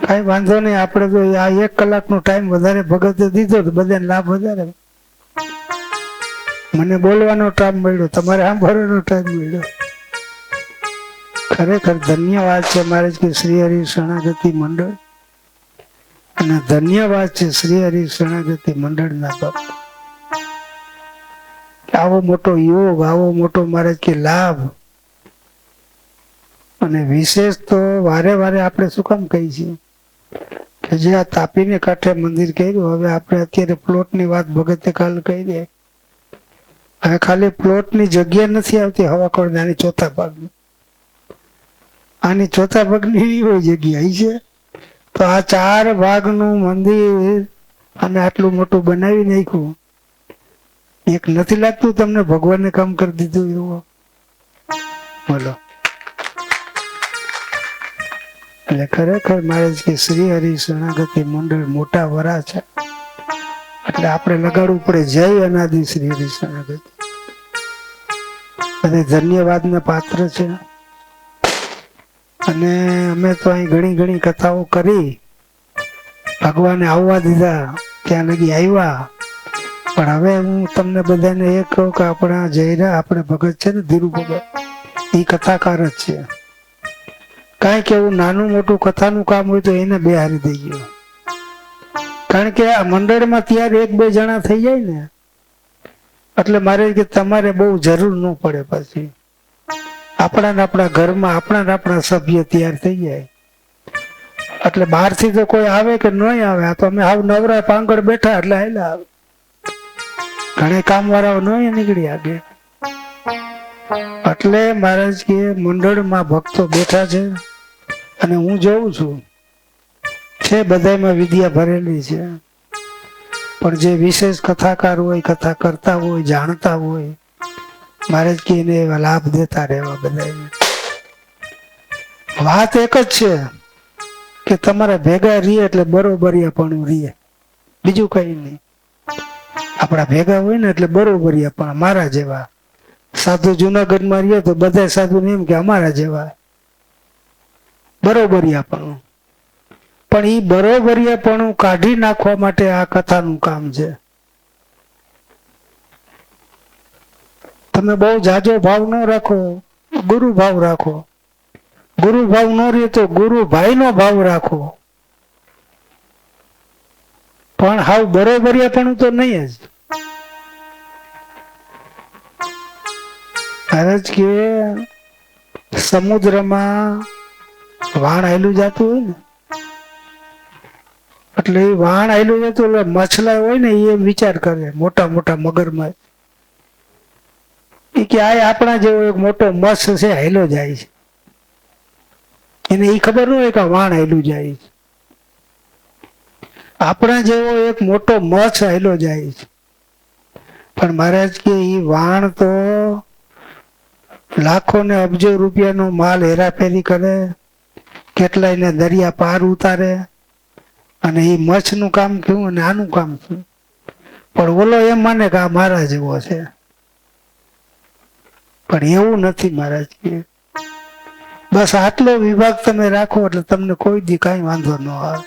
કઈ વાંધો નહીં, આપણે તો આ 1 કલાકનો ટાઈમ વધારે ભગતે દીધો તો બધાને લાભ વધારે. મને બોલવાનો ટાઈમ મળ્યો, તમારે સાંભળવાનો ટાઈમ મળ્યો. ખરેખર ધન્યવાદ છે મારે કે શ્રી હરિ શરણાગતિ મંડળ, અને ધન્યવાદ છે શ્રી હરિ શરણાગતિ મંડળના ભક્ત. આવો મોટો યોગ, આવો મોટો મારે કે લાભ. અને વિશેષ તો વારે વારે આપણે શું કામ કહી છીએ કે જે આ તાપીને કાંઠે મંદિર કર્યું, હવે આપણે અત્યારે પ્લોટની વાત ભગતે કાલ કહી દે. હવે ખાલી પ્લોટની જગ્યા નથી આવતી હવાખોળ, આની ચોથા ભાગની, આની ચોથા ભાગની એવી જગ્યા છે. તો આ 4 ભાગનું મંદિર અને આટલું મોટું બનાવી નાખ્યું. એક નથી લાગતું તમને ભગવાનને કામ કરી દીધું એવું? બોલો. એટલે ખરેખર મારે કે શ્રી હરિ શરણાગતિ મંડળ મોટા વરા છે. એટલે આપણે લગાડવું પડે જય અનાદિ શ્રી હરિ શરણાગતિ. બધે ધન્યવાદના પાત્ર છે. અને અમે તો અહીં ઘણી કથાઓ કરી, ભગવાને આવવા દીધા ત્યાં લગી આવ્યા. પણ હવે હું તમને બધાને એ કહું કે આપણા જયરા આપણે ભગત છે ને ધીરુ ભગત, એ કથાકાર જ છે. કાંઈક એવું નાનું મોટું કથાનું કામ હોય તો એને બેહારી દઈ ગયો. કારણ કે આ મંડળમાં ત્યારે 1-2 જણા થઈ જાય ને એટલે મારે કે તમારે બહુ જરૂર ન પડે. પછી આપણા ઘરમાં આપણા સભ્ય તૈયાર થઈ જાય. એટલે બહારથી તો કોઈ આવે કે નહીં આવે, આ તો અમે હાવ નવરા પાંગળ બેઠા એટલે હાલ્યા આવે. ઘણા કામ વાળાઓ નહીં નીકળી આગે. એટલે મહારાજ કે મંડળમાં ભક્તો બેઠા છે અને હું જોઉં છું છે, બધામાં વિદ્યા ભરેલી છે, પણ જે વિશેષ કથાકાર હોય, કથા કરતા હોય, જાણતા હોય, મહારાજ કે એને એવા લાભ દેતા રહેવા બધાને. વાત એક જ છે કે તમારા ભેગા રહીએ એટલે બરોબરિયાપણું રહીએ, બીજું કઈ નહીં. આપણા ભેગા હોય ને એટલે બરોબરિયાપણ. મારા જેવા સાધુ જુનાગઢમાં રહીએ તો બધા સાધુ ને એમ કે અમારા જેવા, બરોબરિયાપણું. પણ એ બરોબરિયાપણું કાઢી નાખવા માટે આ કથાનું કામ છે. તમે બહુ જાજો ભાવ ન રાખો, ગુરુ ભાવ રાખો. ગુરુ ભાવ ન રહે તો ગુરુ ભાઈ નો ભાવ રાખો, પણ હાવ બરોબરિયાપણું તો નહીં જ. મહારાજ કે સમુદ્રમાં વાણ આયલું જતું હોય ને, એટલે એ વાણ આયલું જતું એટલે મછલા હોય ને એ વિચાર કરે, મોટા મોટા મગરમાં, એ કે આ આપણા જેવો એક મોટો મત્સ્ય છે, હાયલો જાય છે. એને એ ખબર ન હોય કે વાણ હાયલું જાય છે. આપણા જેવો એક મોટો મત્સ્ય હાયલો જાય છે. પણ મહારાજ કે એ વાણ તો લાખો ને અબજો રૂપિયાનો માલ હેરાફેરી કરે, કેટલાયને દરિયા પાર ઉતારે, અને એ મચ્છનું કામ થયું અને આનું કામ થયું. પણ ઓલો એમ માને કે આ મારા જેવો છે, પણ એવું નથી. મહારાજ કે બસ આટલો વિભાગ તમે રાખો એટલે તમને કોઈ દી કઈ વાંધો ન આવે.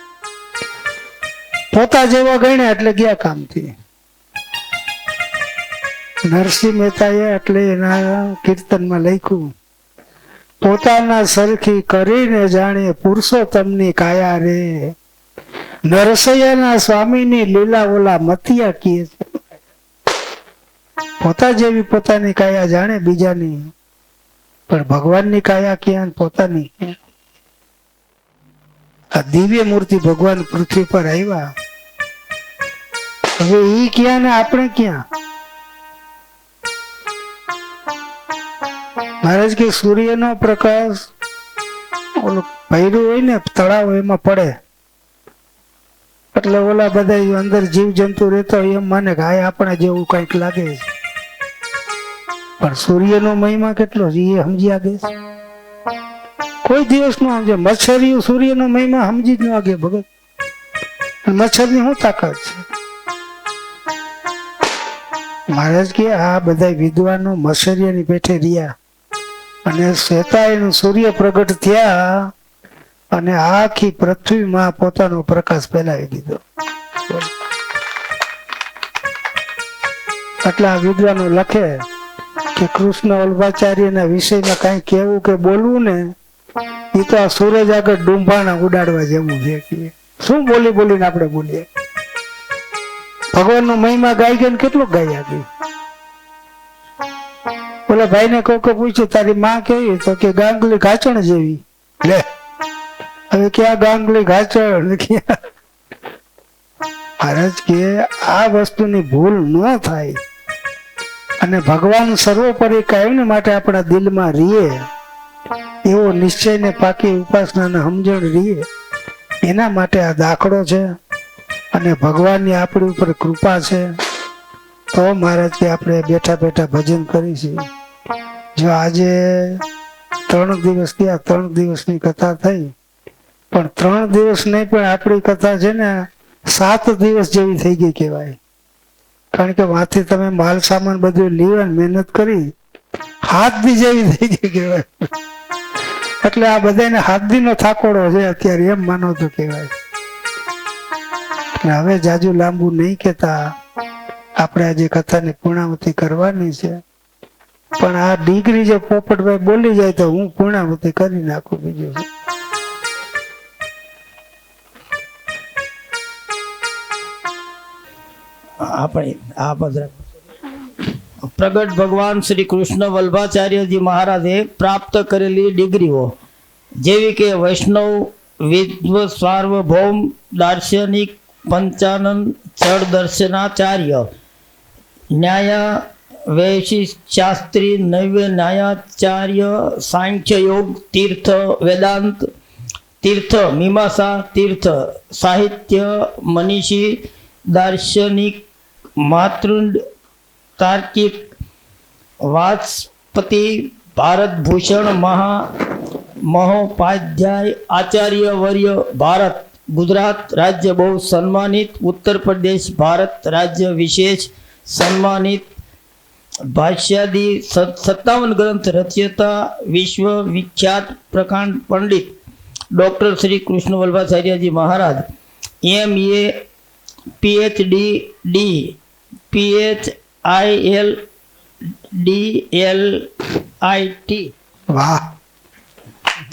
પોતા જેવા ગણ્યા એટલે ગયા કામથી. નરસિંહ મહેતાએ એટલે એના કીર્તનમાં લખ્યું, પોતાના સરખી કરીને જાણે પુરુષોત્તમની કાયા રે, નરસૈયાના સ્વામીની લીલા ઓલા મતિયા કીએ છે. પોતા જેવી પોતાની કાયા જાણે બીજાની, પણ ભગવાનની કાયા ક્યાં, પોતાની ક્યાં. આ દિવ્ય મૂર્તિ ભગવાન પૃથ્વી પર આવ્યા, હવે ઈ ક્યાં ને આપણે ક્યાં. મહારાજ કે સૂર્યનો પ્રકાશ ઓલું ભર્યું હોય ને તળાવ એમાં પડે એટલે ઓલા બધા અંદર જીવ જંતુ રહેતો હોય એમ માને કે આ આપણા જેવું કઈક લાગે છે. પણ સૂર્યનો મહિમા કેટલો છે એ સમજી આગે કોઈ દિવસ નો સમજે. મચ્છરિયું સૂર્યનો મહિમા સમજી જ ન આગે ભગત. મચ્છરની શું તાકાત છે. મહારાજ કે આ બધા વિદ્વાનો મચ્છરિયાની પેઠે રહ્યા અને શ્વેતાયનું સૂર્ય પ્રગટ થયા અને આખી પૃથ્વીમાં પોતાનો પ્રકાશ ફેલાવી દીધો. એટલે આ વિદ્વાનો લખે કે કૃષ્ણ વલ્ભાચાર્યના વિષયમાં કઈ કેવું કે બોલવું ને એ તો આ સૂરજ આગળ ડુંભાણા ઉડાડવા જેવું છે. શું બોલી બોલીને આપણે બોલીએ. ભગવાનનો મહિમા ગાઈ ગયો કેટલું ગાઈ આપી. ઓલા ભાઈ ને કોઈ પૂછ્યું તારી માં કેવી, તો કે ગાંગલી ઘાચણ જેવી. લે હવે ક્યાં ગાંગલી ઘાચણ ક્યાં. મહારાજ કે આ વસ્તુની ભૂલ ન થાય અને ભગવાન સર્વોપરી કાયમને માટે આપણા દિલમાં રહીએ એવો નિશ્ચય ને પાકી ઉપાસના સમજણ રહીએ એના માટે આ દાખલો છે. અને ભગવાનની આપણી ઉપર કૃપા છે તો મહારાજ કે આપણે બેઠા બેઠા ભજન કરીશું. જો આજે 3 દિવસ થયા, 3 દિવસની કથા થઈ, પણ 3 દિવસ નહીં પણ આપણી કથા છે ને 7 દિવસ જેવી થઈ ગઈ કહેવાય. કારણ કે વાંથી તમે માલ સામાન બધું લેવાની મહેનત કરી 7 દી જેવી થઈ ગઈ કહેવાય. એટલે આ બધાને 7 દીનો થાકોડો છે અત્યારે એમ માનો તો કહેવાય. હવે જાજુ લાંબુ નહીં કેતા, આપણે આજે કથાની પૂર્ણાવતી કરવાની છે. પણ આ ડિગ્રી જે પોપટભાઈ બોલી જાય તો હું પૂર્ણાવતી કરી નાખું. બીજું આપણે આ પ્રગટ ભગવાન શ્રી કૃષ્ણ વલ્ભાચાર્યજી મહારાજે પ્રાપ્ત કરેલી ડિગ્રીઓ જેવી કે વૈષ્ણવ, વિદ્વ, સાર્વભૌમ, દાર્શનિક, પંચાનન, જળ દર્શનાચાર્ય, ન્યાય વૈશિષ્ટ શાસ્ત્રી, નૈવ્ય ન્યાયાચાર્ય, સાંખ્ય યોગ, તીર્થ, વેદાંત, तीर्थ मीमांसा तीर्थ साहित्य मनीषी दार्शनिक मातृंड तार्किक वाचस्पति भारत भूषण महोपाध्याय आचार्य वर्य भारत गुजरात राज्य बहु सम्मानित उत्तर प्रदेश भारत राज्य विशेष सम्मानित भाष्यादि 57 ग्रंथ रचयिता विश्व विख्यात प्रकांड पंडित डॉक्टर श्री कृष्ण वल्लभाचार्य जी महाराज MA PhD D PhIL DLIT વાહ,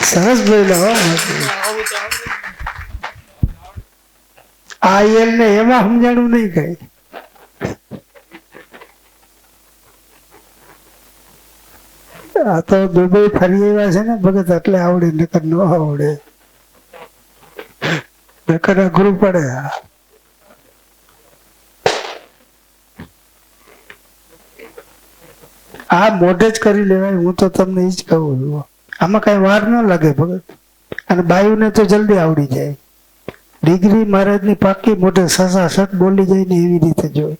સરસ બોલ્યા હો. આ એલ ને એમાં સમજાણું નહીં કઈ. આ તો દુબઈ ફરી આવ્યા છે ને ભગત, એટલે આવડે, નકર ન આવડે, નકર અઘરું પડે. આ મોઢે જ કરી લેવાય. હું તો તમને એ જ કહું છું, આમાં કઈ વાર ન લાગે ભગત. અને બાયુને તો જલ્દી આવડી જાય. ડિગ્રી મહારાજની પાકી મોઢે સસાસટ બોલી જાય ને એવી રીતે જોઈ.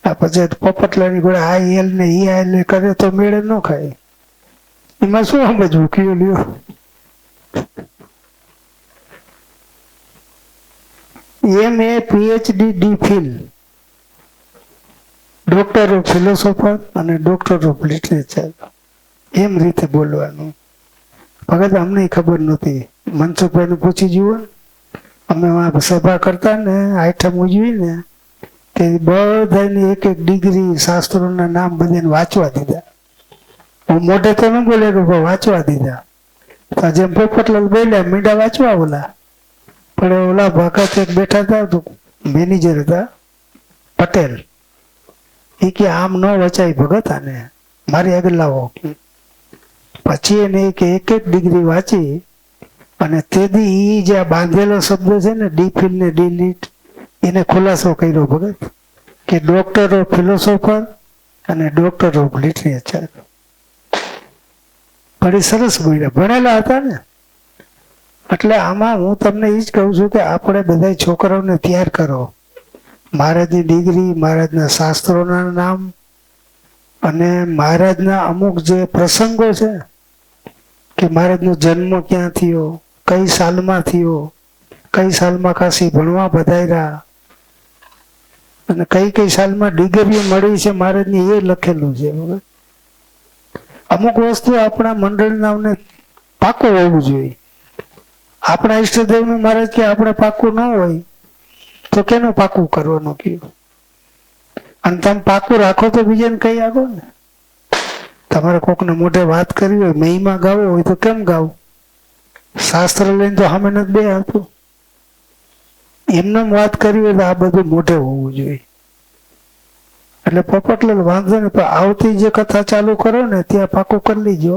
આ પછી પોપટલાની ગોળે આ એલ ને ઈ આલ ને કરે તો મેળે ન ખાય. એમાં શું સમજવું કયો લ્યો. MA PhD DPhil doctor of philosopher અને ડોક્ટર ઓફ લિટરેચર, એમ રીતે બોલવાનું. ભગત અમને ખબર નહોતી. મનસુખભાઈને પૂછી જુઓ. અમે સભા કરતા ને આઈટમ ઉજવી ને તે બધાની એક એક ડિગ્રી શાસ્ત્રોના નામ બધાને વાંચવા દીધા. હું મોઢે તો ન બોલે કે વાંચવા દીધા. તો જેમ પોપટલાલ બોલ્યા મીંડા વાંચવા ઓલા. પણ ઓલા ભગત એક બેઠા હતા તો મેનેજર હતા પટેલ. એ કે આમ ન વચાય ભગત, આને મારી આગળ લાવો. પછી એને એક એક ડિગ્રી વાંચી અને તેથી એ જે બાંધેલો શબ્દ છે ને ડીફિલ ને ડીલીટ, એને ખુલાસો કર્યો ભગત કે ડોક્ટર ઓફ ફિલોસોફર અને ડોક્ટર ઓફ લિટરેચર. બડી સરસ બોલ્યા, ભણેલા હતા ને. એટલે આમાં હું તમને એ જ કહું છું કે આપણે બધા છોકરાઓને તૈયાર કરો. મહારાજની ડિગ્રી, મહારાજના શાસ્ત્રોના નામ અને મહારાજના અમુક જે પ્રસંગો છે કે મહારાજનો જન્મ ક્યાં થયો, કઈ સાલમાં થયો, કઈ સાલમાં કાશી ભણવા પધાર્યા અને કઈ કઈ સાલમાં ડિગ્રીઓ મળી છે મહારાજની, એ લખેલું છે. અમુક વસ્તુ આપણા મંડળનાઓને પાકું હોવું જોઈએ. આપણા ઈષ્ટદેવનું મહારાજ કે આપણે પાકું ન હોય તો કેનું પાકું કરવાનું કયું? અને તમે પાકું રાખો તો બીજાને કઈ આગો ને. તમારે કોકને મોઢે વાત કરવી હોય, મહિમા ગાવો હોય તો કેમ ગાવું? શાસ્ત્ર લઈને તો સામે નથી બે આવતું. એમને વાત કરવી હોય તો આ બધું મોઢે હોવું જોઈએ. એટલે પોપટલાલ વાંધો ને, પણ આવતી જે કથા ચાલુ કરો ને ત્યાં પાકું કરી લીજો.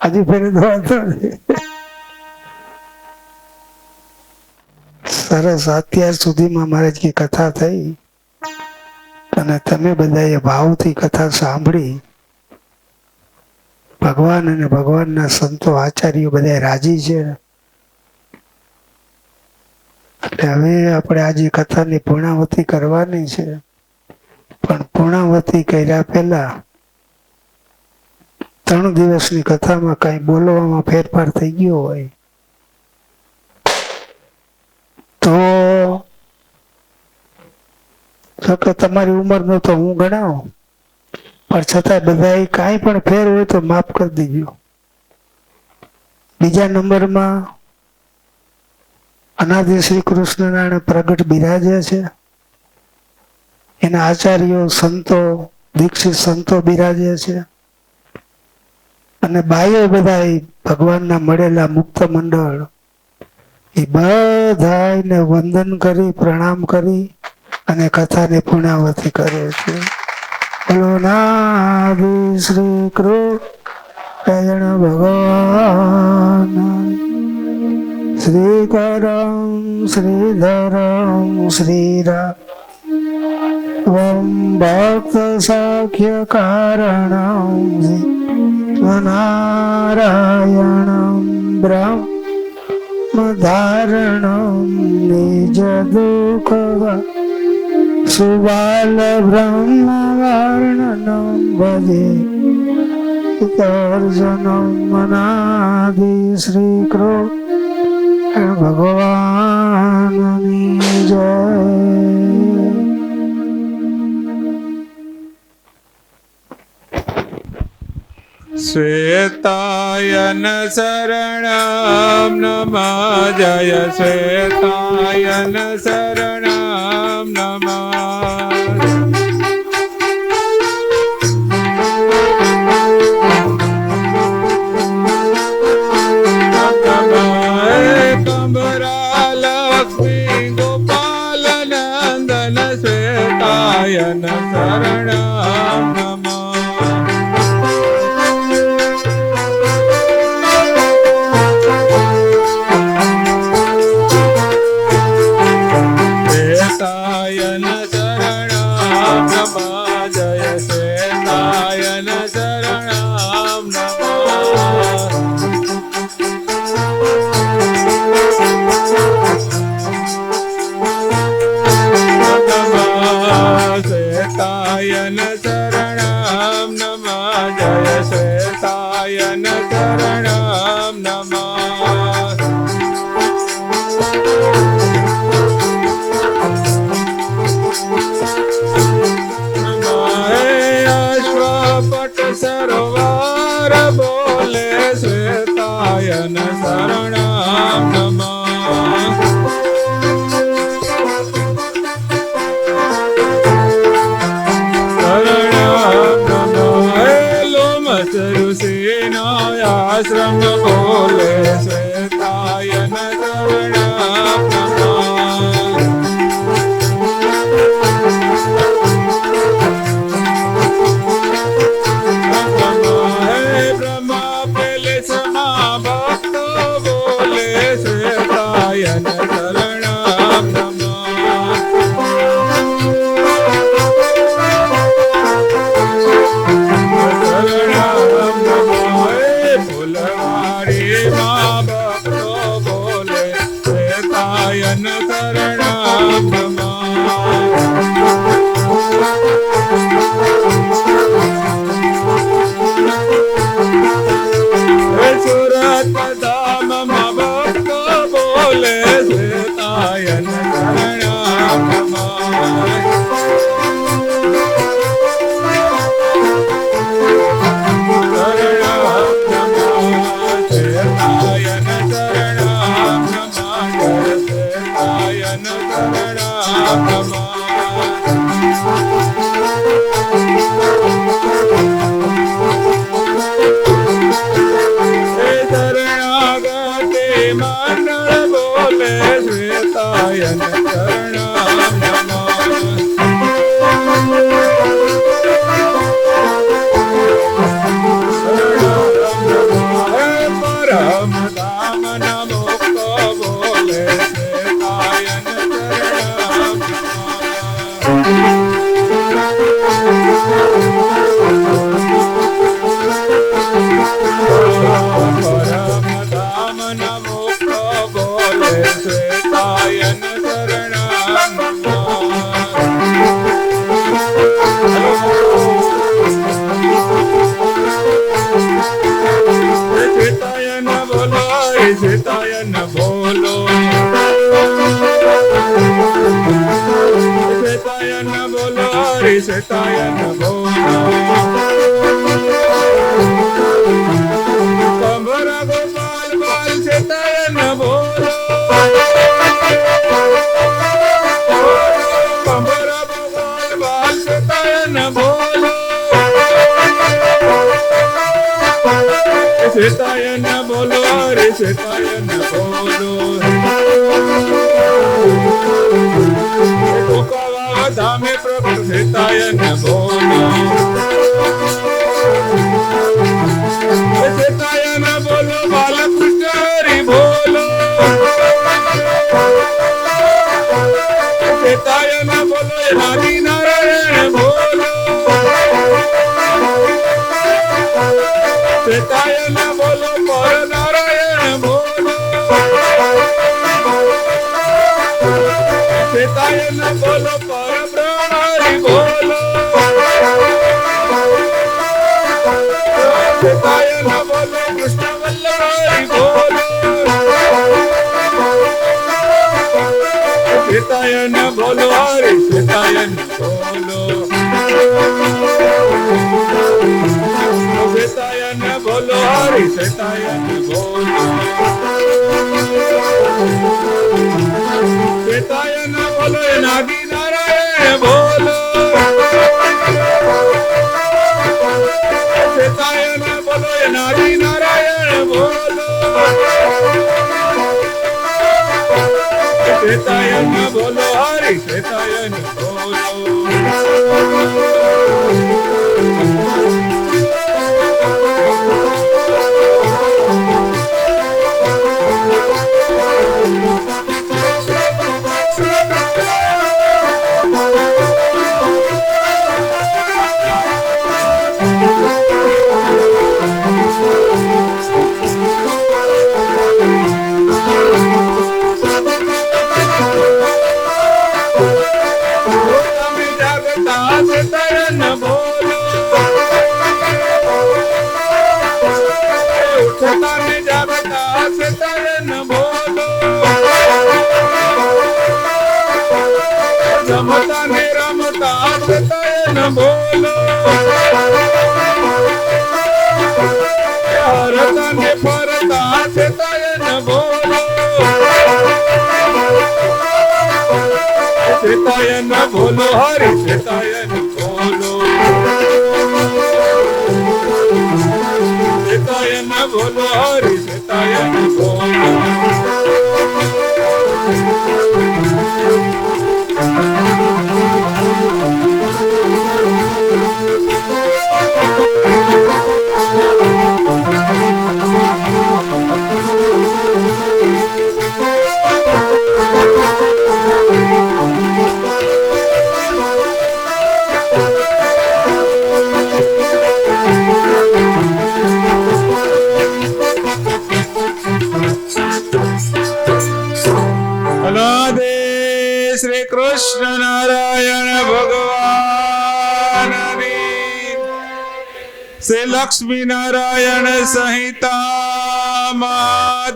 આજે ફેરે વાંધો નહીં. સરસ. અત્યાર સુધીમાં મહારાજ की કથા થઈ અને તમે બધાએ ભાવથી કથા સાંભળી. ભગવાન અને ભગવાનના સંતો આચાર્યો બધા રાજી છે. એટલે હવે આપણે આજે કથાની પૂર્ણાવતી કરવાની છે. પણ પૂર્ણાવતી કર્યા પહેલા 3 દિવસની કથામાં કઈ બોલવામાં ફેરફાર થઈ ગયો હોય તો કે તમારી ઉંમરનો તો હું ગણાવું, પણ છતાં બધા કાંઈ પણ ફેર હોય તો માફ કરી દીજો. બીજા નંબરમાં અનાદિ શ્રી કૃષ્ણનારાયણ પ્રગટ બિરાજે છે. એના આચાર્યો સંતો દીક્ષિત સંતો બિરાજે છે. અને બાયો બધા ભગવાનના મળેલા મુક્ત મંડળ એ બધાને વંદન કરી પ્રણામ કરી અને કથાને પૂર્ણાવતી કરે છે. બોલો નાદિ શ્રી કૃષ્ણ ભગવાન શ્રીકરમ શ્રીધરમ શ્રીરામ ઓમ ભક્ત સાખ્ય કારણમ નારાયણમ બ્રહ્મ ધારણમ નિજ દુઃખ સુબાલ બ્રહ્મ વર્ણનમ ભજે અર્જુનમ મનાદિ શ્રી કૃષ્ણ ભગવાનની જય. શ્વેતાયન શરણમ નમઃ જય શ્વેતાયન શરણમ નમઃ. કંબરા લક્ષ્મી ગોપાલ નંદન શ્વેતાયન શરણમ નમઃ. શ્વેતાયન શરણમ નમઃ જય શ્વેતાયન શરણમ નમઃ. શ્વેતાયન શરણમ નમઃ જય શ્વેતાયન શરણમ નમઃ. અશ્વપટ સરોવર બોલે શ્વેતાયન શરણમ નમઃ. આશ્રમ બોલે શ્વેતાયન શરણમ નમઃ. બ્રહ્મા પેલેસમાં ભક્તો બોલે શ્વેતાયન શરણમ નમઃ. ફૂલવાડીમાં ભક્તો બોલે શ્વેતાયન શરણમ નમઃ. સુરત ધામમાં ભક્તો બોલે શ્વેતાયન શરણમ નમઃ. શરણાગતિ મંડળ બોલે શ્વેતાયન શરણમ નમઃ. પરમ ધામ નમો બોલે શ્વેતાયન શરણમ પરમ ધામ નમો બોલે શ્વેતાયન શરણમ શ્વેતાયન બોલો શ્વેતાયન બોલો શ્વેતાયન બોલો શ્વેતાયન બોલો. કંબરા ગોપાલ બાલ શ્વેતાયન બોલો. કંબરા ગોપાલ બાલ શ્વેતાયન બોલો. શ્વેતાયન બોલો રે શ્વેતાયન બોલો. કોકાવા ધામે પ્રભુ શ્વેતાયન બોલો. શ્વેતાયન બોલો બાલકૃષ્ણ હરિ બોલો. શ્વેતાયન બોલો આદિ નારાયણ શ્વેતાયન બોલ શ્વેતાયન બોલો નાગી નારાયણ બોલો શ્વેતાયન બોલો નાગી નારાયણ બોલો શ્વેતાયન બોલો હરિ શ્વેતાયન બોલો રમતા ને રમતા શ્વેતાયન બોલો હરતા ને ફરતા શ્વેતાયન બોલો શ્વેતાયન બોલો હરિ શ્વેતાયન બોલો શ્વેતાયન બોલો હરિ શ્વેતાયન બોલો શ્રી કૃષ્ણ નારાયણ ભગવાનની શ્રી લક્ષ્મી નારાયણ સંહિતામાં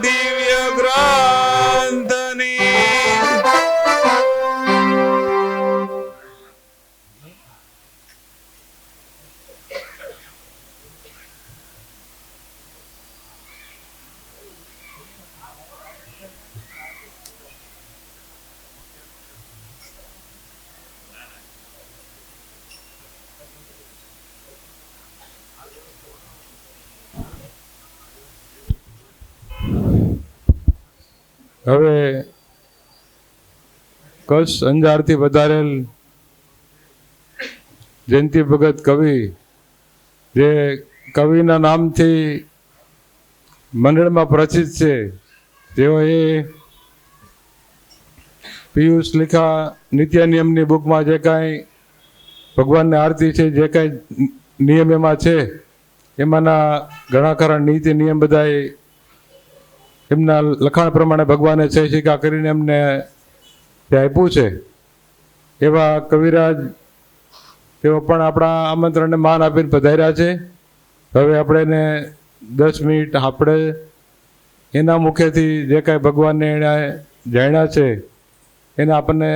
દિવ્ય ગ્રંથની હવે કચ્છ અંજારથી વધારેલ જયંતિ ભગત કવિ જે કવિના નામથી મંડળમાં પ્રચલિત છે તેઓએ પિયુષ લીખા નિત્ય નિયમની બુકમાં જે કાંઈ ભગવાનની આરતી છે જે કાંઈ નિયમ એમાં છે એમાંના ઘણા ખરા નીતિ નિયમ બધાએ એમના લખાણ પ્રમાણે ભગવાને છે શિકા કરીને એમને તે આપ્યું છે એવા કવિરાજ તેઓ પણ આપણા આમંત્રણને માન આપીને પધાર્યા છે. હવે આપણે એને 10 મિનિટ આપણે એના મુખેથી જે કાંઈ ભગવાનને એણે જાણ્યા છે એને આપણને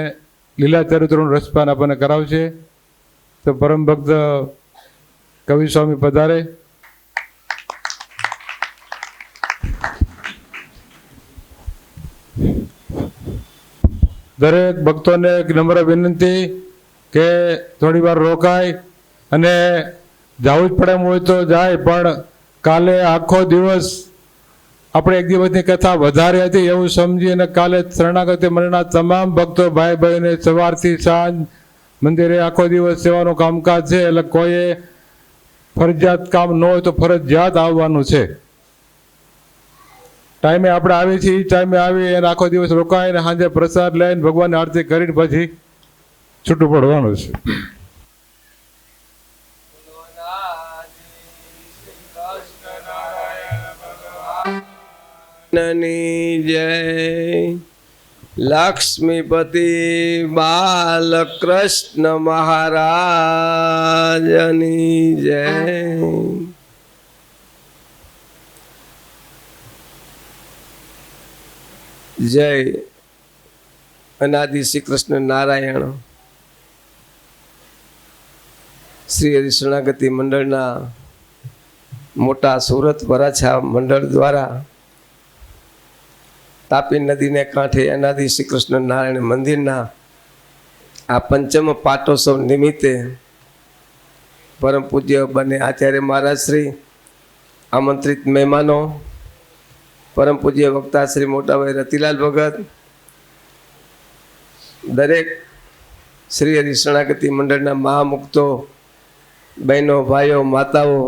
લીલા ચરિત્રનું રસપાન આપણને કરાવશે. તો પરમ ભક્ત કવિ સ્વામી પધારે. દરેક ભક્તોને એક નમ્ર વિનંતી કે થોડી વાર રોકાય અને જવું જ પડે એમ હોય તો જાય, પણ કાલે આખો દિવસ આપણે એક દિવસની કથા વધારે હતી એવું સમજી અને કાલે શરણાગતિ મંડળના તમામ ભક્તો ભાઈ બહેને સવારથી સાંજ મંદિરે આખો દિવસ સેવાનું કામકાજ છે, એટલે કોઈએ ફરજિયાત કામ ન હોય તો ફરજિયાત આવવાનું છે. ટાઈમે આપણે આવીએ છીએ એ ટાઈમે આવી અને આખો દિવસ રોકાઈને સાંજે પ્રસાદ લઈને ભગવાનની આરતી કરીને પછી છૂટું પડવાનું છે. જય લક્ષ્મીપતિ બાલકૃષ્ણ મહારાજની જય. જય અનાદિ શ્રી કૃષ્ણ નારાયણ શ્રી હરિ શરણાગતિ મંડળના મોટા સુરત વરાછા મંડળ દ્વારા તાપી નદીને કાંઠે અનાદિ શ્રી કૃષ્ણ નારાયણ મંદિરના આ પંચમ પાટોત્સવ નિમિત્તે પરમ પૂજ્ય બંને આચાર્ય મહારાજ શ્રી, આમંત્રિત મહેમાનો, પરમ પૂજ્ય વક્તા શ્રી મોટાભાઈ રતિલાલ ભગત, દરેક શ્રી હરિ શરણાગતિ મંડળના મહામુક્તો, બહેનો, ભાઈઓ, માતાઓ,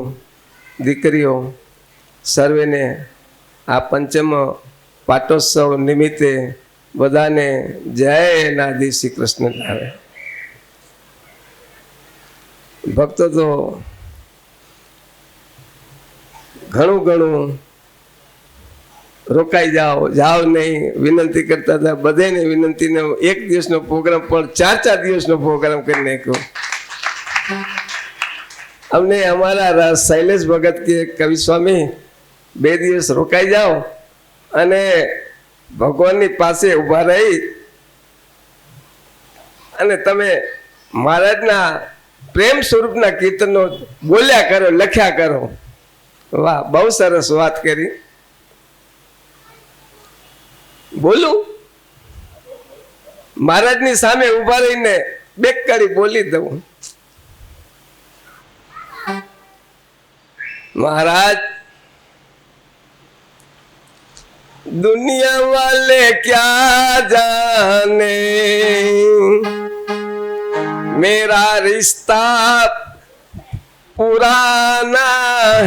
દીકરીઓ, સર્વેને આ પંચમ પાટોત્સવ નિમિત્તે બધાને જય નાદી શ્રી કૃષ્ણ નારાયણ. ભક્તો તો ઘણું રોકાઈ જાઓ નહીં વિનંતી કરતા હતા. બધાને વિનંતીને એક દિવસનો પ્રોગ્રામ પણ 4 દિવસનો પ્રોગ્રામ કરી નાખ્યો. અમને અમારા શૈલેષ ભગત કે કવિ સ્વામી 2 દિવસ રોકાઈ જાઓ અને ભગવાનની પાસે ઊભા રહી અને તમે મહારાજના પ્રેમ સ્વરૂપના કીર્તનો બોલ્યા કરો, લખ્યા કરો. વાહ, બહુ સરસ વાત કરી. બોલું મહારાજની સામે ઊભા રહીને 2 કડી બોલી દઉં. महाराज दुनिया वाले क्या जाने मेरा रिश्ता पुराना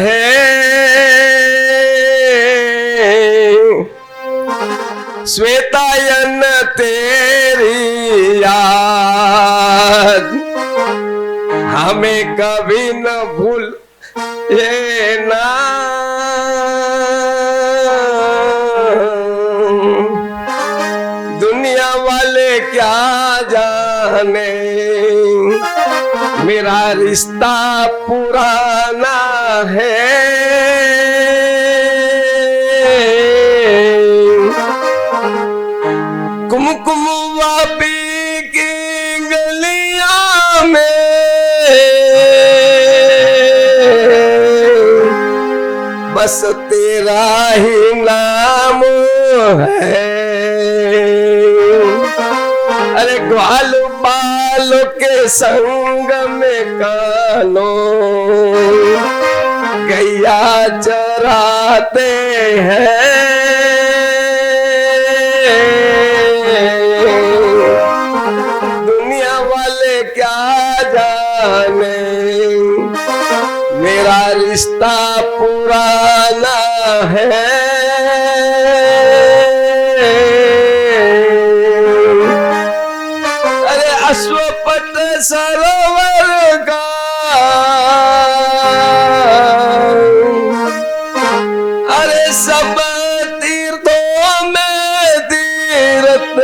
है श्वेतायन तेरी याद हमें कभी न भूल ये ना दुनिया वाले क्या जाने मेरा रिश्ता पुराना है कुमकुम वापी की गलियां में बस तेरा ही नाम है अरे ग्वाल बाल के संग में कानो गैया चराते हैं दुनिया वाले क्या जाने मेरा रिश्ता पुराना है अरे अश्वपट सरोवर का अरे सब तीर्थों में तीर्थ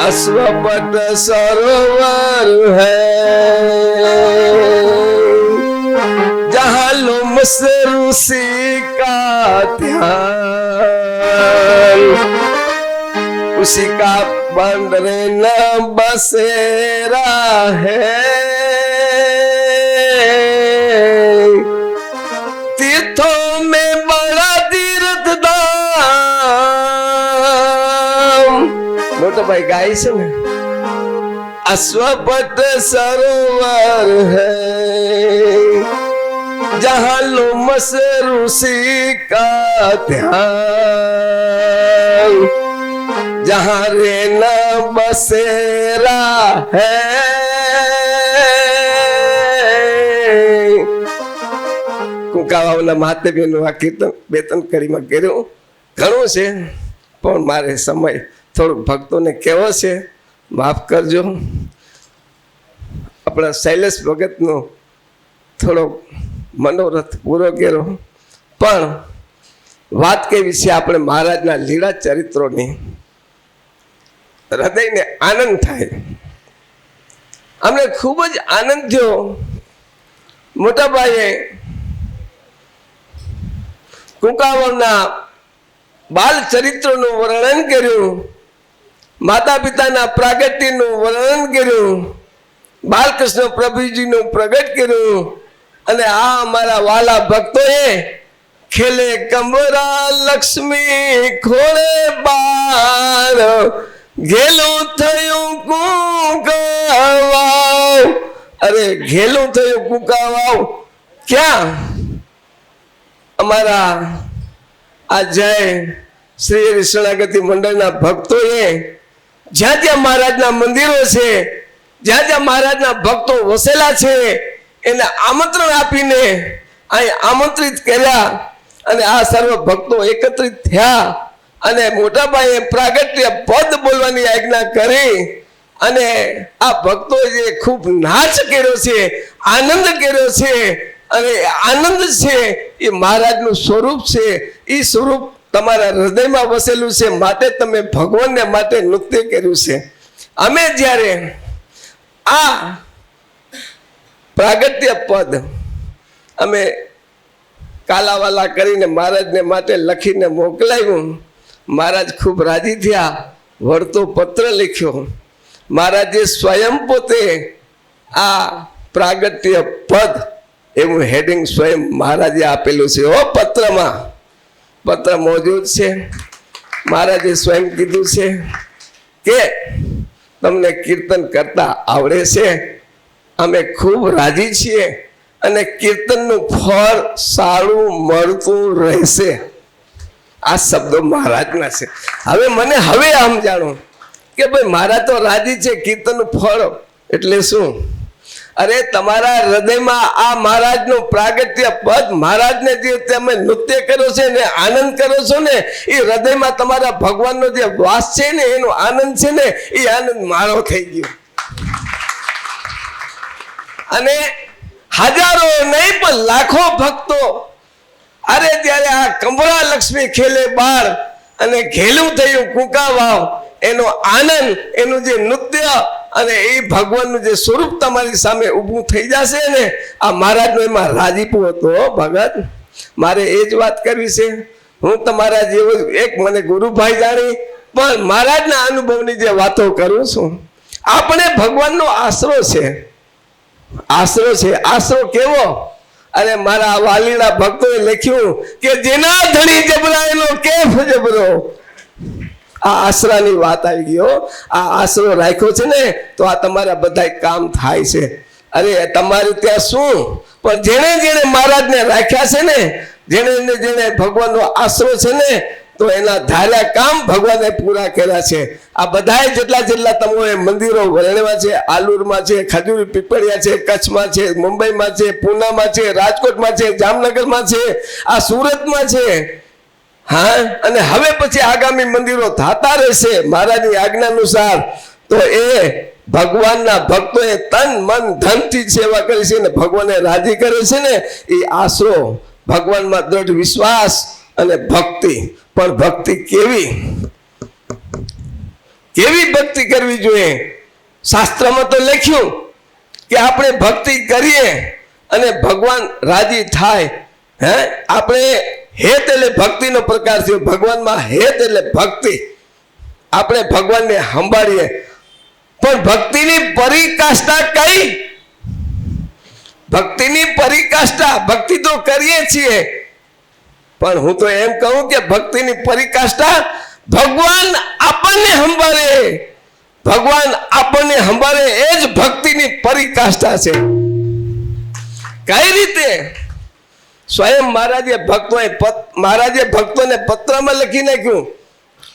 अश्वपट सरोवर है जहाँ लुम से ऋषि का ध्यान उसी का बंदरे न बसेरा है तीर्थों में बड़ा तीर्थ धाम मोटा भाई गाय से ना अश्वपट सरोवर है जहाँ लोमस ऋषि का ध्यान जहाँ रेन बसेरा है કુંકાવાના મહાત્મ્યનું આ કીર્તન 2-3 કડીમાં કર્યું. ઘણું છે પણ મારે સમય થોડુંક ભક્તોને કહેવો છે, માફ કરજો. આપણા શૈલેષ ભગતનો થોડો મનોરથ પૂરો કર્યો, પણ વાત કેવી છે આપણે મહારાજના લીલા ચરિત્રોની, હૃદયને આનંદ થાય. અમને ખૂબ જ આનંદ થયો. મોટાભાઈએ કુંકાવનના બાલ ચરિત્રનું વર્ણન કર્યું, માતા પિતાના પ્રાગટ્યનું વર્ણન કર્યું, બાલકૃષ્ણ પ્રભુજીનું પ્રગટ કર્યું અને આ અમારા વાલા ભક્તોએ ખેલે કમરા લક્ષ્મી ખોળે બાર ઘેલું થયું કુકાવાવ. અરે ઘેલું થયું કુકાવાવ ક્યાં? અમારા આ જય શ્રી શરણાગતિ મંડળના ભક્તોએ જ્યાં જ્યાં મહારાજના મંદિરો છે, જ્યાં જ્યાં મહારાજના ભક્તો વસેલા છે, એને આમંત્રણ આપીને અહીં આમંત્રિત કર્યા અને આ સર્વ ભક્તો એકત્રિત થયા અને મોટાભાઈએ પ્રાગટ્ય પદ બોલવાની આજ્ઞા કરી અને આ ભક્તોએ જે ખૂબ નાચ કર્યો છે, આનંદ કર્યો છે અને આનંદ છે એ મહારાજનું સ્વરૂપ છે. એ સ્વરૂપ તમારા હૃદયમાં વસેલું છે, માટે તમે ભગવાનને માટે નૃત્ય કર્યું છે. અમે જ્યારે આ પ્રાગટ્ય પદ અમે કાલાવાલા કરીને મહારાજને માટે લખીને મોકલાવ્યું. મહારાજ ખૂબ રાજી થયા, વળતો પત્ર લખ્યો. મહારાજે સ્વયં પોતે આ પ્રાગટ્ય પદ એવું હેડિંગ સ્વયં મહારાજે આપેલું છે. ઓ પત્રમાં, પત્ર મોજૂદ છે. મહારાજે સ્વયં કીધું છે કે તમને કીર્તન કરતા આવડે છે, અમે ખૂબ રાજી છીએ અને કીર્તનનું ફળ સારું મળતું રહેશે. આ શબ્દો મહારાજના છે. હવે મને આમ જાણો કે ભાઈ મહારાજ તો રાજી છે, કીર્તનનું ફળ એટલે શું? અરે તમારા હૃદયમાં આ મહારાજનું પ્રાગટ્ય પદ, મહારાજને જે તમે નૃત્ય કરો છો ને, આનંદ કરો છો ને, એ હૃદયમાં તમારા ભગવાનનો જે વાસ છે ને, એનો આનંદ છે ને, એ આનંદ મારો થઈ ગયો. અને હજારો નહીં પણ લાખો ભક્તો અરે ત્યારે આ કંબરા લક્ષ્મી ખેલે બાર અને ઘેલું થયું કુકા વાવ, એનો આનંદ, એનું જે નૃત્ય અને એ ભગવાનનું જે સ્વરૂપ તમારી સામે ઊભું થઈ જશે ને, આ મહારાજનો એમાં રાજીપો હતો. ભગત, મારે એ જ વાત કરવી છે. હું તમારા જેવો એક મને ગુરુભાઈ જાણી પણ મહારાજના અનુભવની જે વાતો કરું છું. આપણે ભગવાનનો આશરો છે, આશરો છે. આશરો કેવો? અરે મારા વાલીના ભક્તોએ લખ્યું કે જેના ધણી જબરાયેલો કેફ જબરો. આ આશરાની વાત આવી ગયો. આ આશરો રાખ્યો છે ને તો આ તમારા બધા કામ થાય છે. અરે તમારે ત્યાં શું, પણ જેને જેને મહારાજને રાખ્યા છે ને, જેને જેને ભગવાનનો આશરો છે ને, તો એના ધાર્યા કામ ભગવાને પૂરા કર્યા છે. આ બધા જેટલા તમે મંદિરો વર્ણવ્યા છે, આલુરમાં છે, ખજૂરી પીપળિયા છે, કચ્છમાં છે, મુંબઈમાં છે, પૂનામાં છે, રાજકોટમાં છે, જામનગરમાં છે, આ સુરતમાં છે. હા, અને હવે પછી આગામી મંદિરો થતા રહેશે મહારાજની આજ્ઞા અનુસાર. તો એ ભગવાનના ભક્તોએ તન મન ધનથી સેવા કરી છે ને ભગવાનને રાજી કરે છે ને, એ આશરો, ભગવાનમાં દ્રઢ વિશ્વાસ અને ભક્તિ. પણ ભક્તિ કેવી ભક્તિ કરવી જોઈએ? શાસ્ત્રમાં તો લખ્યું કે આપણે ભક્તિ કરીએ અને ભગવાન રાજી થાય. હે, આપણે હેત એટલે ભક્તિનો પ્રકાર છે. ભગવાનમાં હેત એટલે ભક્તિ. આપણે ભગવાનને સંભાળીએ, પણ ભક્તિની પરીકાષ્ઠા કઈ? ભક્તિની પરીકાષ્ઠા, ભક્તિ તો કરીએ છીએ પણ હું તો એમ કહું કે ભક્તિની પરીકાષ્ઠા ભગવાન આપણને સંભાળે. ભગવાન આપણને સંભાળે એ જ ભક્તિની પરીકાષ્ઠા છે. કઈ રીતે? સ્વયં મહારાજે ભક્તોને પત્રમાં લખી નાખ્યું,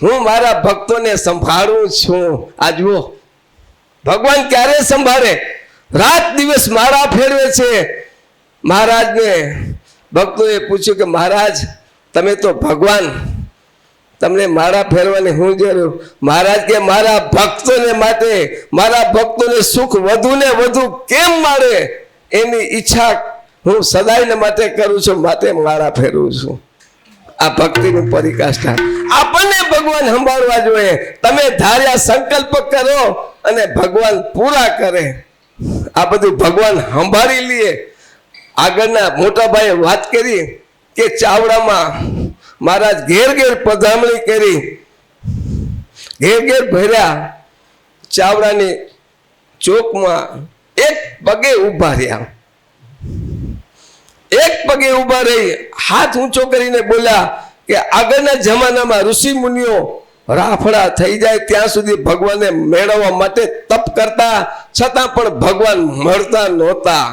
હું મારા ભક્તોને સંભાળું છું. આ જુઓ, ભગવાન ક્યારે સંભાળે? રાત દિવસ માળા ફેરવે છે. મહારાજને ભક્તોએ પૂછ્યું કે મહારાજ તમે તો ભગવાન, તમને માળા ફેરવાની હું જરૂર? મહારાજ કે મારા ભક્તોને માટે, મારા ભક્તોને સુખ વધુ ને વધુ કેમ મળે એની ઈચ્છા હું સદાયને માટે કરું છું, માટે માળા ફેરવું છું. આ ભક્તિની પરીકાષ્ઠા. આપણને ભગવાન સંભાળવા જોઈએ. તમે ધાર્યા સંકલ્પ કરો અને ભગવાન પૂરા કરે. આ બધું ભગવાન સંભાળી લઈએ. આગળના મોટા ભાઈએ વાત કરી કે ચાવડામાં મહારાજ ઘેર ઘેર પધરામણી કરી, ઘેર ઘેર ભર્યા. ચાવડાની ચોકમાં પગે ઊભા રહ્યા. એક પગે ઊભા રહી હાથ ઊંચો કરીને બોલ્યા કે આગળના જમાનામાં ઋષિ મુનિઓ રાફડા થઈ જાય ત્યાં સુધી ભગવાનને મેળવવા માટે તપ કરતા, છતાં પણ ભગવાન મળતા નહોતા.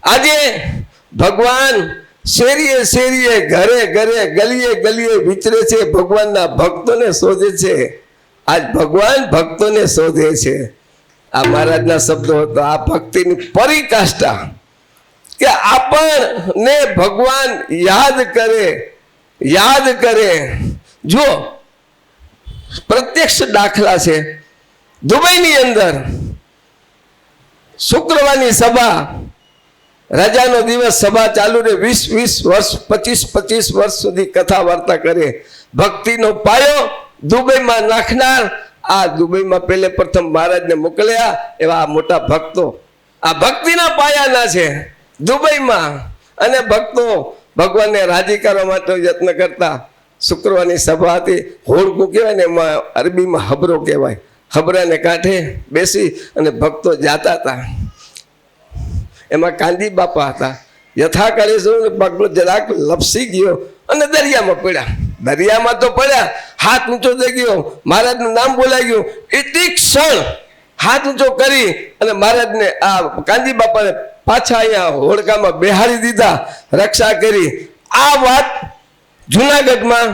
આજે ભગવાન શેરીએ શેરીએ, ઘરે ઘરે, ગલીએ ગલીએ વિચરે છે, ભગવાનના ભક્તોને શોધે છે. આજ ભગવાન ભક્તોને શોધે છે. આ મહારાજના શબ્દો હતા. આ ભક્તિની પરિકાષ્ઠા કે આપણને ભગવાન યાદ કરે. જો પ્રત્યક્ષ દાખલા છે. દુબઈની અંદર શુક્રવારની સભા, રજાનો દિવસ, સભા ચાલુ રહે, 20 વર્ષ, 25 વર્ષ સુધી કથા વાર્તા કરે. ભક્તિનો પાયો દુબઈમાં નાખનાર, આ દુબઈમાં પહેલે પ્રથમ મહારાજને મોકલ્યા એવા આ મોટા ભક્તો આ ભક્તિના પાયાના છે દુબઈમાં. અને ભક્તો ભગવાનને રાજી કરવા માટે યત્ન કરતા. શુક્રવારની સભા હતી. હોળકું કહેવાય ને, એમાં અરબીમાં હબરો કહેવાય. હબરાને કાંઠે બેસી અને ભક્તો જાતા હતા. એમાં કાંદી બાપા હતા. યથાકાળે શું પગલો જરાક લપસી ગયો અને દરિયામાં પડ્યા. દરિયામાં તો પડ્યા, હાથ ઊંચો થઈ ગયો, મહારાજનું નામ બોલાઈ ગયું. એટલી ક્ષણ હાથ ઊંચો કરી અને મહારાજને આ કાંદી બાપાને પાછા અહીંયા હોડકામાં બેહાડી દીધા, રક્ષા કરી. આ વાત જુનાગઢમાં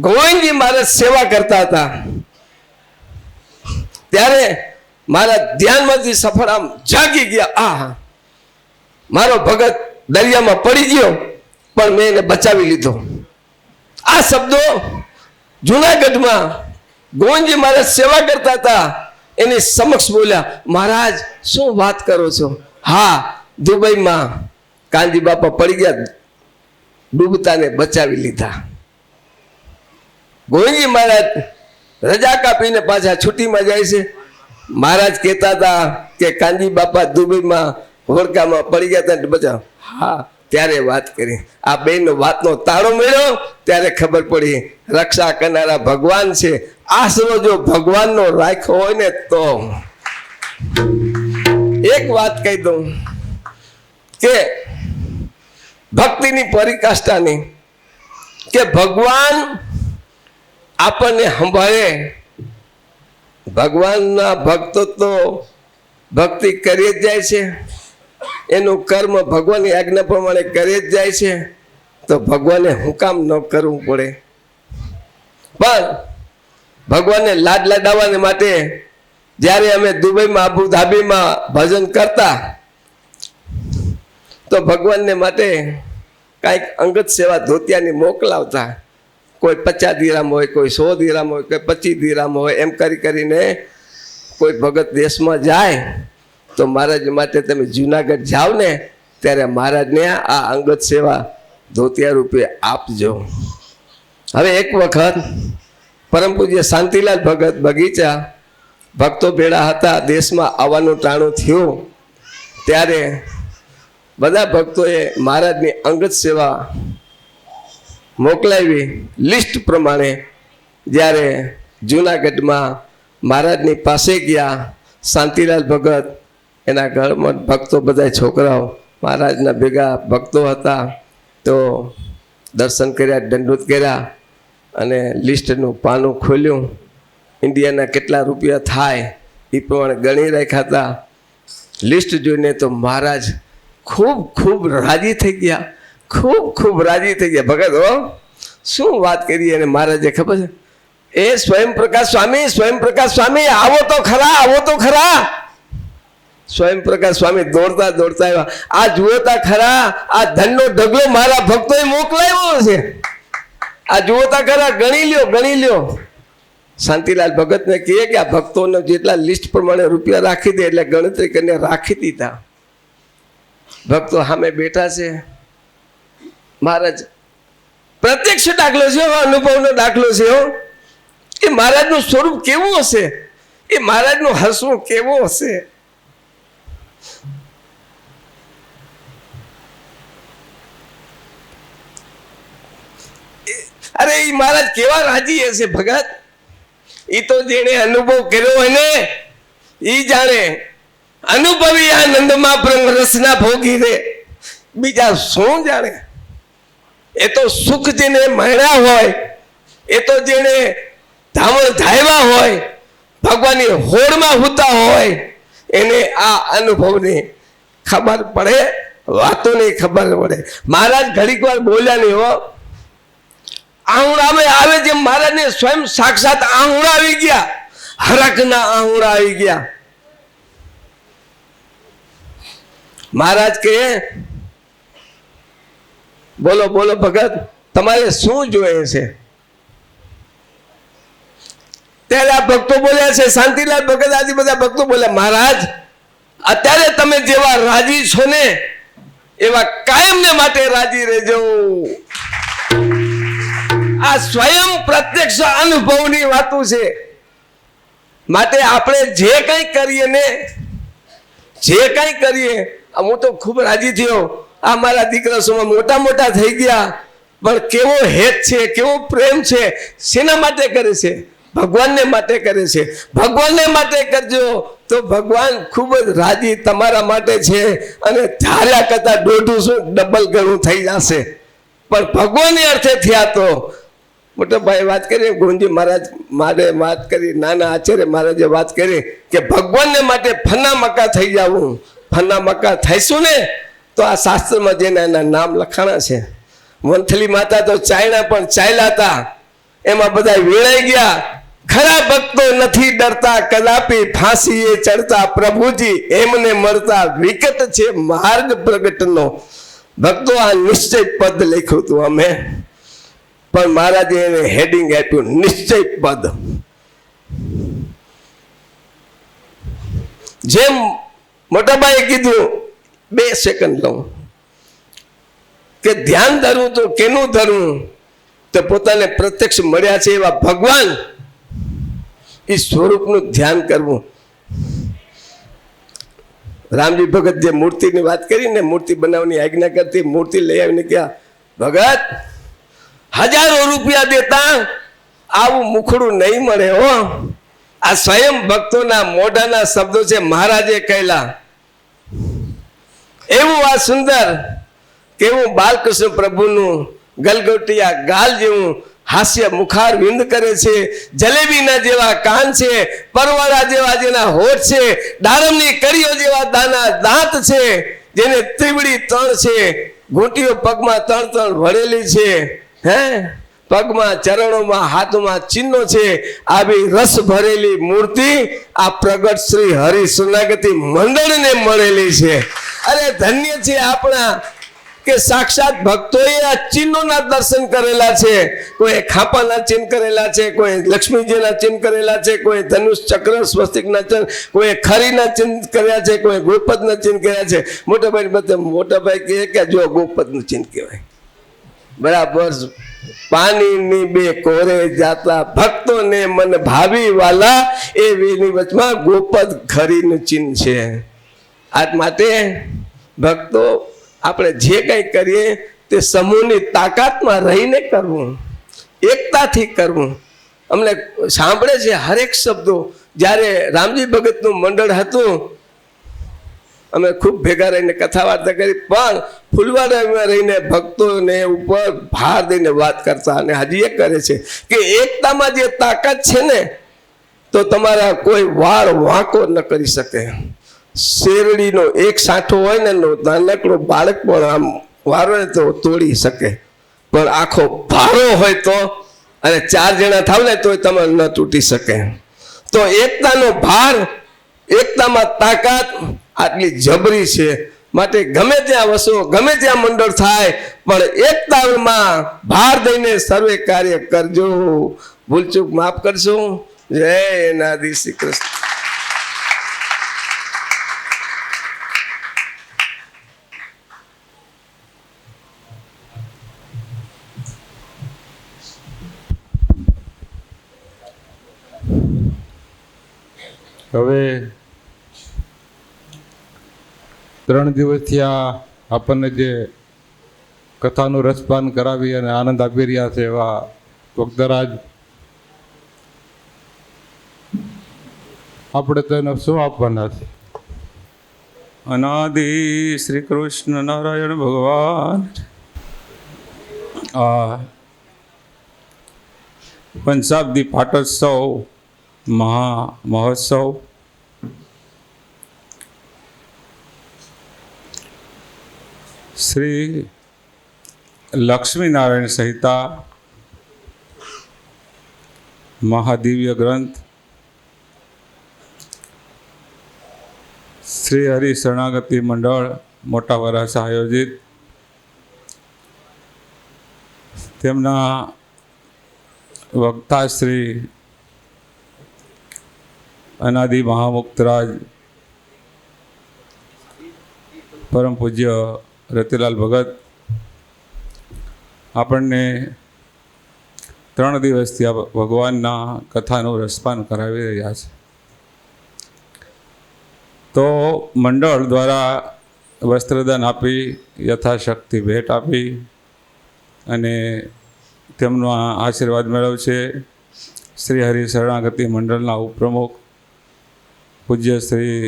ગોવિંદજી મહારાજ સેવા કરતા હતા. ત્યારે મારા ધ્યાનમાંથી સફળ આમ જાગી ગયા. આ મારો ભગત દરિયામાં પડી ગયો પણ મેં એને બચાવી લીધો. આ શબ્દો જુનાગઢમાં ગોવિંદજી મહારાજ સેવા કરતા હતા એની સમક્ષ બોલ્યા. મહારાજ શું વાત કરો છો? હા, દુબઈમાં કાંજી બાપા પડી ગયા, ડૂબતાને બચાવી લીધા. ગોવિંદજી મહારાજ રજા કાપીને પાછા છુટ્ટીમાં જાય છે. મહારાજ કહેતા હતા કે કાંજી બાપા દુબઈમાં હોડકામાં પડી ગયા હતા બચાવ. હા, ત્યારે વાત કરી. આ બેનો વાતનો તાળો મળ્યો ત્યારે ખબર પડી રક્ષા કરનારા ભગવાન છે. આશરો જો ભગવાનનો રાખ્યો હોય ને તો. એક વાત કહી દઉં કે ભક્તિની પરિકાષ્ઠાની, કે ભગવાન આપણને સંભાળે. ભગવાનના ભક્તો તો ભક્તિ કરી જ જાય છે, એનું કર્મ ભગવાનની આજ્ઞા પ્રમાણે કરી જ જાય છે. તો ભગવાને હું કામ ન કરવું પડે? પણ ભગવાનને લાડ લડાવવાને માટે જ્યારે અમે દુબઈમાં અબુધાબીમાં ભજન કરતા તો ભગવાનને માટે કાંઈક અંગત સેવા ધોતિયાની મોકલાવતા. કોઈ 50 દિરામ હોય, કોઈ 100 દિરામ હોય, કોઈ 25 દિરામ હોય, એમ કરીને કોઈ ભગત દેશમાં જાય તો મહારાજ માટે તમે જુનાગઢ જાઓ ને ત્યારે મહારાજને આ અંગત સેવા ધોતિયા રૂપે આપજો. હવે એક વખત પરમ પૂજ્ય શાંતિલાલ ભગત બગીચા ભક્તો ભેળા હતા, દેશમાં આવવાનું ટાણું થયું. ત્યારે બધા ભક્તોએ મહારાજની અંગત સેવા મોકલાવી. લિસ્ટ પ્રમાણે જ્યારે જુનાગઢમાં મહારાજની પાસે ગયા, શાંતિલાલ ભગત, એના ઘરમાં ભક્તો બધા છોકરાઓ મહારાજના ભેગા ભક્તો હતા. તો દર્શન કર્યા, દંડોત કર્યા અને લિસ્ટનું પાનું ખોલ્યું. ઇન્ડિયાના કેટલા રૂપિયા થાય એ પ્રમાણે ગણી રાખ્યા હતા. લિસ્ટ જોઈને તો મહારાજ ખૂબ રાજી થઈ ગયા, ખૂબ રાજી થઈ ગયા. ભગત હો, શું વાત કરી? અને મહારાજે ખબર છે, એ સ્વયંપ્રકાશ સ્વામી આવો તો ખરા. સ્વયંપ્રકાશ સ્વામી દોડતા આવ્યા. આ જુઓતા ખરા, આ ધનનો ઢગલો મારા ભક્તોએ મોકલાવ્યો છે. આ જુઓતા ખરા, ગણી લ્યો. શાંતિલાલ ભગતને કહે કે આ ભક્તોને જેટલા લિસ્ટ પ્રમાણે રૂપિયા રાખી દે, એટલે ગણતરી કરીને રાખી દીધા. ભક્તો સામે બેઠા છે. મહારાજ પ્રત્યક્ષ દાખલો છે, અનુભવનો દાખલો છે. એ મહારાજનું સ્વરૂપ કેવું હશે, એ મહારાજનું હસવું કેવું હશે. અરે એ મહારાજ કેવા રાજી હશે ભગત. એ તો જેને અનુભવ કર્યો હોય ને એ જાણે. અનુભવી આનંદમાં બ્રહ્મ રસના ભોગી રે, બીજા શું જાણે? એ તો સુખ જેને મળ્યા હોય, એ તો જેને ધામણ ધાયવા હોય, ભગવાનની હોડમાં હોતા હોય, એને આ અનુભવની ખબર પડે, વાતોની ખબર પડે. મહારાજ ઘડીક વાર બોલ્યા નહીં હો. આહુડામાં આવે જેમ મહારાજને સ્વયં સાક્ષાત આહુડા આવી ગયા, હરખના આહુડા આવી ગયા. મહારાજ કહે, બોલો બોલો ભગત, તમારે શું જોઈએ છે? ત્યારે આ ભક્તો બોલ્યા છે, શાંતિલાલ ભગત આદિ બધા ભક્તો બોલ્યા, મહારાજ અત્યારે તમે જેવા રાજી છો ને એવા કાયમને માટે રાજી રહેજો. આ સ્વયં પ્રત્યક્ષ અનુભવની વાતો છે. માટે આપણે જે કંઈ કરીએ ને, જે કંઈ કરીએ, હું તો ખૂબ રાજી થયો. આ મારા દીકરા સોમાં મોટા મોટા થઈ ગયા, પણ કેવો હેત છે, કેવો પ્રેમ છે. શેના માટે કરે છે? ભગવાનને માટે કરે છે. ભગવાનને માટે કરજો તો ભગવાન ખૂબ જ રાજી તમારા માટે છે, અને ધાર્યા કરતા 1.5 ડબલ ગણું થઈ જશે. પણ ભગવાનની અર્થે થયા તો મોટા ભાઈ વાત કરી, ગોંજી મહારાજ મારે વાત કરી, નાના આચાર્ય મહારાજે વાત કરી કે ભગવાનને માટે ફના મકા થઈ જવું. ફના મકા થઈશું ને તો આ શાસ્ત્રમાં જેના એના નામ લખાણા છે. વંથલી માતા તો ચાયણા પણ ચાલ્યા હતા, એમાં બધા વેળાઈ ગયા. ખરા ભક્તો નથી ડરતા, કદાપી ફાંસીએ ચડતા, પ્રભુજી એમને મળતા, વિકટ છે માર્ગ પ્રગટનો. ભક્તો આ નિશ્ચય પદ લખ્યું હતું અમે, પણ મહારાજે એને હેડિંગ આપ્યું નિશ્ચય પદ. જેમ મોટાભાઈએ કીધું, 2 સેકન્ડ લઉં કે ધ્યાન ધરવું તો કેનું ધરવું? તો પોતાને પ્રત્યક્ષ મળ્યા છે એવા ભગવાન એ સ્વરૂપનું ધ્યાન કરવું. રામજી ભગત જે મૂર્તિની વાત કરી ને, મૂર્તિ બનાવવાની આજ્ઞા કરતી, મૂર્તિ લઈ આવીને ક્યાં, ભગત 1000 રૂપિયા દેતા આવું મુખડું નહીં મળે હો. આ સ્વયં ભક્તોના મોઢાના શબ્દો છે, મહારાજે કહેલા. એવું આ સુંદર, કેવું બાલકૃષ્ણ પ્રભુનું ગલગોટિયા ગાલ જેવું હાસ્ય મુખાર વિંદ કરે છે. જલેબીના જેવા કાન છે, પરવાળા જેવા જેના હોઠ છે, દાડમની કડીઓ જેવા દાના દાંત છે, જેને ત્રિવડી 3 છે, ઘૂંટીઓ પગમાં 3 વળેલી છે, હે પગમાં, ચરણોમાં, હાથમાં ચિહ્નો છે. આવી રસ ભરેલી મૂર્તિ આ પ્રગટ શ્રી હરિ શરણાગતિ મંડળને મળેલી છે. અરે ધન્ય છે આપણા કે સાક્ષાત ભક્તોએ આ ચિહ્નોના દર્શન કરેલા છે. કોઈ ખાપાના ચિહ્ન કરેલા છે, કોઈ લક્ષ્મીજીના ચિહ્ન કરેલા છે, કોઈ ધનુષ ચક્ર સ્વસ્તિકના ચિહ્ન, કોઈ ખરીના ચિહ્ન કર્યા છે, કોઈ ગોપદના ચિહ્ન કર્યા છે. મોટાભાઈ કહે કે જો ગોપદનું ચિહ્ન કહેવાય. બરાબર. પાણીની 2 કોરે જાતા, ભક્તોને મન ભાવી વાલા, એ વેની વચમાં ગોપદ ખરીનું ચિહ્ન છે. આ માટે ભક્તો આપણે જે કંઈ કરીએ તે સમૂહની તાકાતમાં રહીને કરવું, એકતાથી કરવું. અમને સાંભળે છે હરેક શબ્દો. જ્યારે રામજી ભગતનું મંડળ હતું, અમે ખૂબ ભેગા રહીને કથા વાર્તા કરી, પણ ફૂલવાડામાં રહીને ભક્તોને ઉપર ભાર દઈને વાત કરતા, અને હજી એ કરે છે કે એકતામાં જે તાકાત છે ને, તો તમારા કોઈ વાળ વાંકો ન કરી શકે. શેરડીનો એક સાંઠો હોય ને, નાનકડો બાળક પણ આમ વારો ને તો તોડી શકે, પણ આખો ભારો હોય તો, અને 4 જણા થાવ ને તો તમે ન તૂટી શકે. તો એકતાનો ભાર, એકતામાં તાકાત આટલી જબરી છે. માટે ગમે ત્યાં વસો, ગમે ત્યાં મંડળ થાય, પણ એકતામાં ભાર દઈને સર્વે કાર્ય કરજો. ભૂલચૂક માફ કરજો. જય નાદી શ્રી કૃષ્ણ. હવે 3 દિવસથી આપણને જે કથાનું રસપાન કરાવી અને આનંદ આપી રહ્યા છે એવા વક્તરાજ, આપણે તો એને શું આપવાના છે? અનાદિ શ્રી કૃષ્ણ નારાયણ ભગવાન આ પંચાબ્દી પાટોત્સવ મહોત્સવ શ્રી લક્ષ્મીનારાયણ સંહિતા મહાદિવ્ય ગ્રંથ શ્રી હરિ શરણાગતિ મંડળ મોટા વરાછા આયોજિત તેમના વક્તા શ્રી અનાદિ મહામુક્તરાજ પરમ પૂજ્ય રતિલાલ ભગત આપણને 3 દિવસથી આ ભગવાનના કથાનું રસપાન કરાવી રહ્યા છે. તો મંડળ દ્વારા વસ્ત્રદાન આપી યથાશક્તિ ભેટ આપી અને તેમનો આશીર્વાદ મેળવશે શ્રી હરિ શરણાગતિ મંડળના ઉપપ્રમુખ પૂજ્ય શ્રી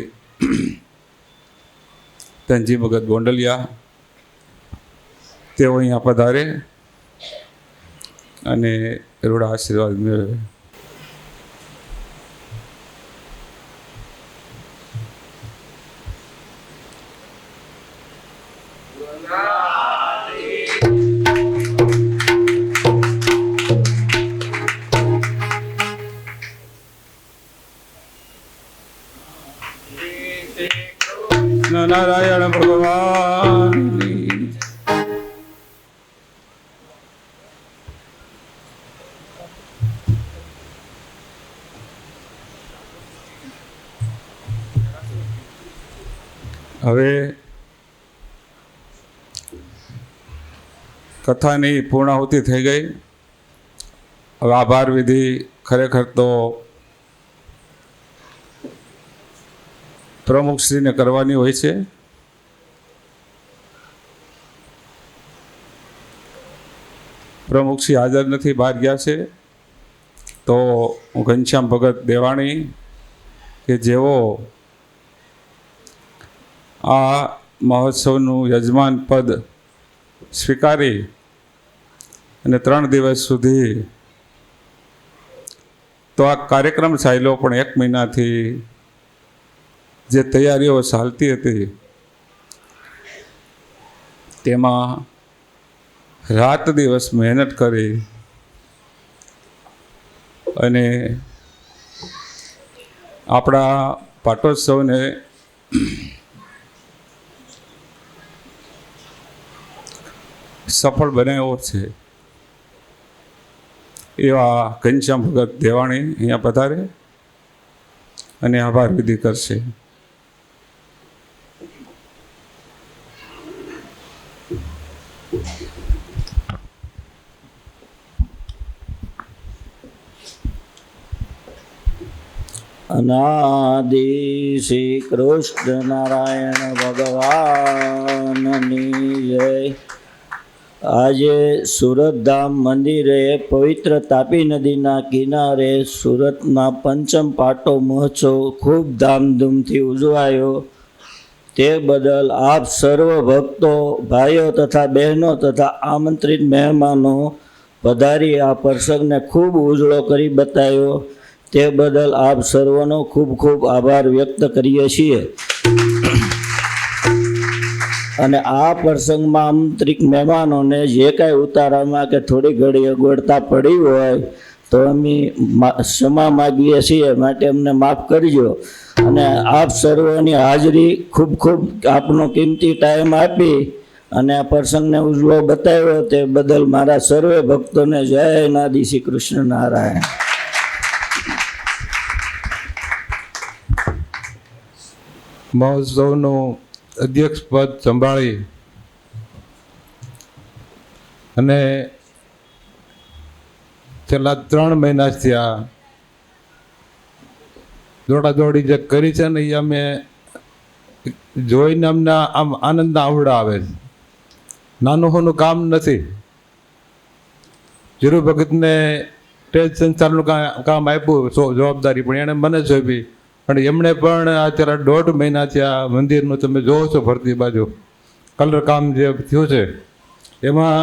ધનજી ભગત ગોંડલિયા. તેઓ અહીંયા પધારે અને રૂડા આશીર્વાદ મેળવે. નારાયણ ભગવાન હવે કથાની પૂર્ણાહુતિ થઈ ગઈ. હવે આભાર વિધિ ખરેખર તો પ્રમુખશ્રીને કરવાની હોય છે. પ્રમુખશ્રી હાજર નથી, બહાર ગયા છે. તો ઘનશ્યામ ભગત દેવાણી કે જેઓ આ મહોત્સવનું યજમાન પદ સ્વીકારી અને 3 દિવસ સુધી તો આ કાર્યક્રમ ચાલ્યો, પણ 1 મહિનાથી જે તૈયારીઓ ચાલતી હતી તેમાં રાત દિવસ મહેનત કરી અને આપણા પાટોત્સવને સફળ બનાવ્યો છે. એવા ઘનશ્યામ ભગત દેવાણી અહીંયા પધારે અને આભાર વિધિ કરશે. અનાદિ શ્રી કૃષ્ણ નારાયણ ભગવાનની જય. આજે સુરતધામ મંદિરે પવિત્ર તાપી નદીના કિનારે સુરતમાં પંચમ પાટો મહોત્સવ ખૂબ ધામધૂમથી ઉજવાયો. તે બદલ આપ સર્વ ભક્તો, ભાઈઓ તથા બહેનો તથા આમંત્રિત મહેમાનો પધારી આ પ્રસંગને ખૂબ ઉજળો કરી બતાવ્યો. તે બદલ આપ સર્વનો ખૂબ ખૂબ આભાર વ્યક્ત કરીએ છીએ. અને આ પ્રસંગમાં આમંત્રિત મહેમાનોને જે કાંઈ ઉતારામાં કે થોડી ઘડી અગવડતા પડી હોય તો અમે ક્ષમા માગીએ છીએ, માટે અમને માફ કરજો. અને આપ સર્વની હાજરી ખૂબ ખૂબ આપનો કિંમતી ટાઈમ આપી અને આ પ્રસંગને ઉજળો બતાવ્યો તે બદલ મારા સર્વે ભક્તોને જય નાદી શ્રી કૃષ્ણ નારાયણ. મહોત્સવનું અધ્યક્ષ પદ સંભાળી અને છેલ્લા 3 મહિનાથી આ દોડાદોડી જે કરી છે ને એ અમે જોઈને અમને આમ આનંદના આવડા આવે છે. નાનું હોનું કામ નથી. જીરુ ભગતને સ્ટેજ સંચાલનનું કામ આપ્યું જવાબદારી, પણ એણે મને સોંપી અને એમણે પણ અત્યારે 1.5 મહિનાથી આ મંદિરનું તમે જોવો છો ફરતી બાજુ કલર કામ જે થયું છે એમાં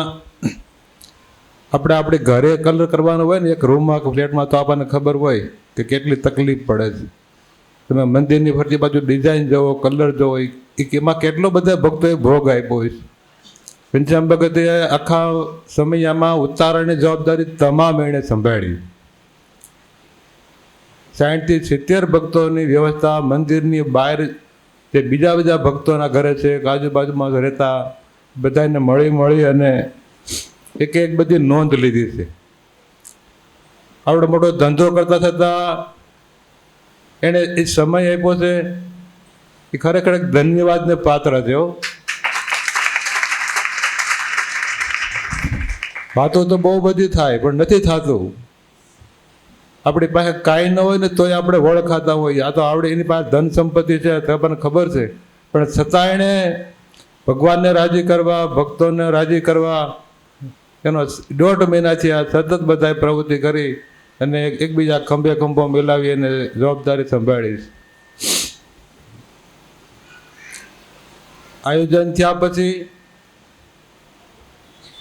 આપણે આપણી ઘરે કલર કરવાનો હોય ને એક રૂમમાં કે ફ્લેટમાં તો આપણને ખબર હોય કે કેટલી તકલીફ પડે છે. તમે મંદિરની ફરતી બાજુ ડિઝાઇન જોવો, કલર જોવો, એમાં કેટલો બધા ભક્તોએ ભોગ આપ્યો હોય છે. ઘનશ્યામ ભગતે આખા સમયમાં ઉતારણની જવાબદારી તમામ એણે સંભાળી. 60 થી 70 ભક્તોની વ્યવસ્થા મંદિરની બહાર જે બીજા ભક્તોના ઘરે છે, આજુબાજુમાં રહેતા બધાને મળી અને એક બધી નોંધ લીધી છે. આવડો મોટો ધંધો કરતા છતાં એણે એ સમય આપ્યો છે એ ખરેખર એક ધન્યવાદને પાત્ર છે. વાતો તો બહુ બધી થાય પણ નથી થતું. આપણી પાસે કાંઈ ન હોય ને તોય આપણે ઓળખાતા હોઈએ. આ તો આપણે એની પાસે ધન સંપત્તિ છે તો આપણને ખબર છે, પણ છતાં એણે ભગવાનને રાજી કરવા, ભક્તોને રાજી કરવા એનો 1.5 મહિનાથી આ સતત બધાએ પ્રવૃત્તિ કરી અને એકબીજા ખંભો મિલાવી અને જવાબદારી સંભાળી. આયોજન થયા પછી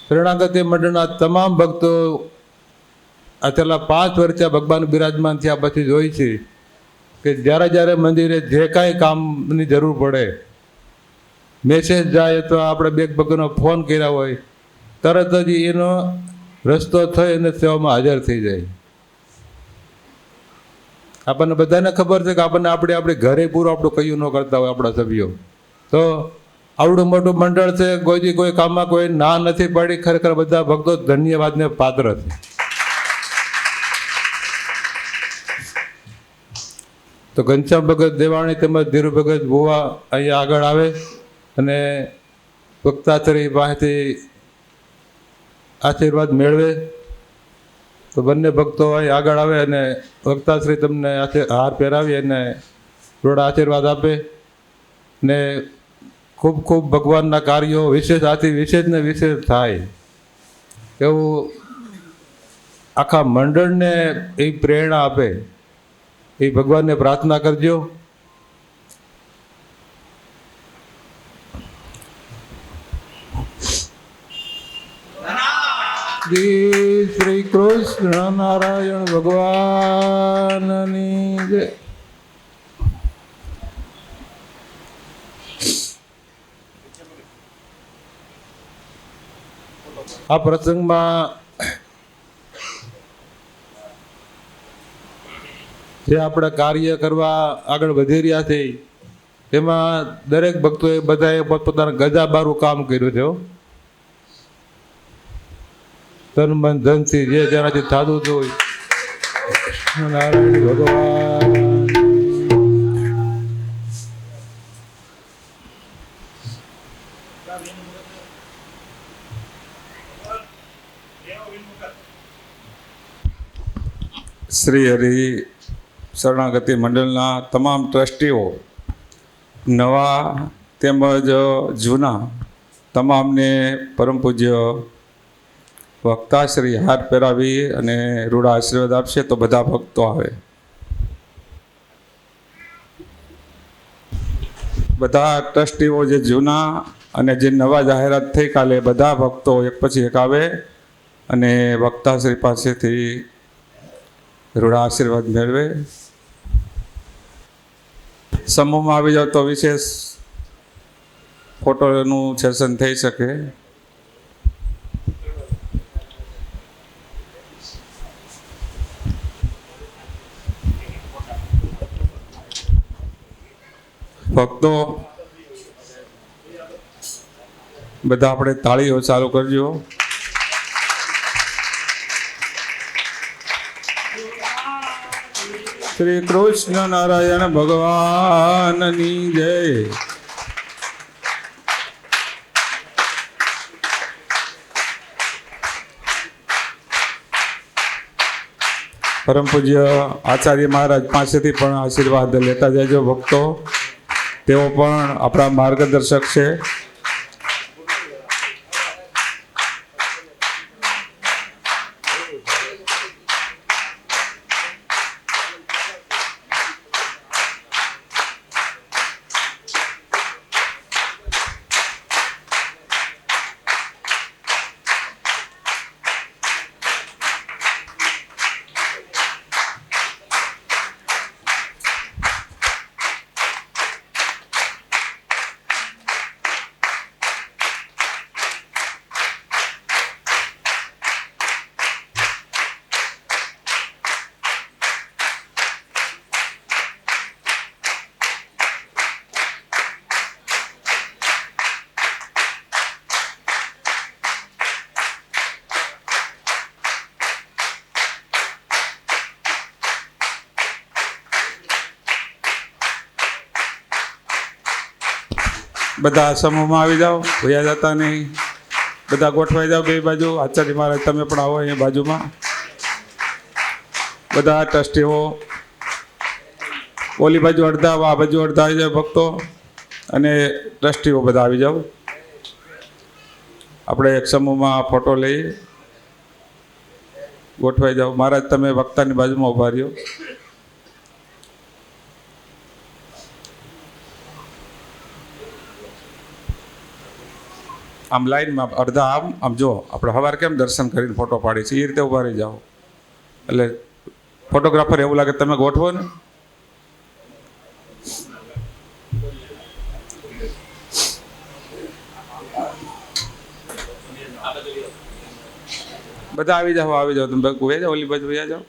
શરણાગતિ મંડળના તમામ ભક્તો આ છેલ્લા 5 વર્ષથી ભગવાન બિરાજમાન થયા પછી જોઈ છે કે જ્યારે મંદિરે જે કાંઈ કામની જરૂર પડે, મેસેજ જાય તો આપણે બે ભક્તોનો ફોન કર્યા હોય તરત જ એનો રસ્તો થઈ અને સેવામાં હાજર થઈ જાય. આપણને બધાને ખબર છે કે આપણને આપણી ઘરે પૂરું આપણું કયું ન કરતા હોય આપણા સભ્યો. તો આવડું મોટું મંડળ છે, કોઈ કામમાં કોઈ ના નથી પડી. ખરેખર બધા ભક્તો ધન્યવાદને પાત્ર છે. તો ઘનશ્યામ ભગત દેવાણી તેમજ ધીરુ ભગત ભુવા અહીંયા આગળ આવે અને વક્તાશ્રી પાસેથી આશીર્વાદ મેળવે. તો બંને ભક્તો અહીં આગળ આવે અને વક્તાશ્રી તમને હાર પહેરાવી અને થોડા આશીર્વાદ આપે ને ખૂબ ખૂબ ભગવાનના કાર્યો આથી વિશેષ ને વિશેષ થાય એવું આખા મંડળને એ પ્રેરણા આપે એ ભગવાનને પ્રાર્થના કરજો. શ્રી કૃષ્ણ નારાયણ ભગવાનની જય. આ પ્રસંગમાં જે આપણે કાર્ય કરવા આગળ વધી રહ્યા છે એમાં દરેક ભક્તોએ બધાએ પોતપોતાના ગજાબારું કામ કર્યું છે. તન મન ધનથી જે જેનાથી થતું હતું નારાયણ ભગવાન. શ્રી હરિ શરણાગતિ મંડળના તમામ ટ્રસ્ટીઓ, નવા તેમજ જૂના, તમામને પરમ પૂજ્ય વક્તાશ્રી હાર પહેરાવી અને રૂડા આશીર્વાદ આપશે. તો બધા ભક્તો આવે. બધા ટ્રસ્ટીઓ જે જૂના અને જે નવા જાહેરાત થઈ કાલે, બધા ભક્તો એક પછી એક આવે અને વક્તાશ્રી પાસેથી રૂડા આશીર્વાદ મેળવે. સમૂહમાં આવી જાવ તો વિશેષ ફોટોનું સેશન થઈ શકે. ભક્તો બધા આપણે તાળીઓ ચાલુ કરજો. શ્રી કૃષ્ણ નારાયણ ભગવાનની જય. પરમ પૂજ્ય આચાર્ય મહારાજ પાસેથી પણ આશીર્વાદ લેતા જજો ભક્તો. તેઓ પણ આપણા માર્ગદર્શક છે. બધા સમૂહમાં આવી જાઓ, વયા જતા નહીં. બધા ગોઠવાઈ જાઓ બે બાજુ. આચાર્ય મહારાજ તમે પણ આવો અહીંયા બાજુમાં. બધા ટ્રસ્ટીઓ ઓલી બાજુ અડધા, આ બાજુ અડધા આવી જાઓ ભક્તો, અને ટ્રસ્ટીઓ બધા આવી જાઓ. આપણે એક સમૂહમાં ફોટો લઈએ, ગોઠવાઈ જાઓ. મહારાજ તમે વક્તાની બાજુમાં ઊભા રહ્યો. આમ લાઈનમાં અડધા આમ જો, આપણે સવારે કેમ દર્શન કરીને ફોટો પાડીએ છીએ એ રીતે ઊભા રહી જાઓ. એટલે ફોટોગ્રાફર એવું લાગે તમે ગોઠવો ને. બધા આવી જાઓ તમે વયા જાઓ, ઓલી બાજુ વયા જાઓ.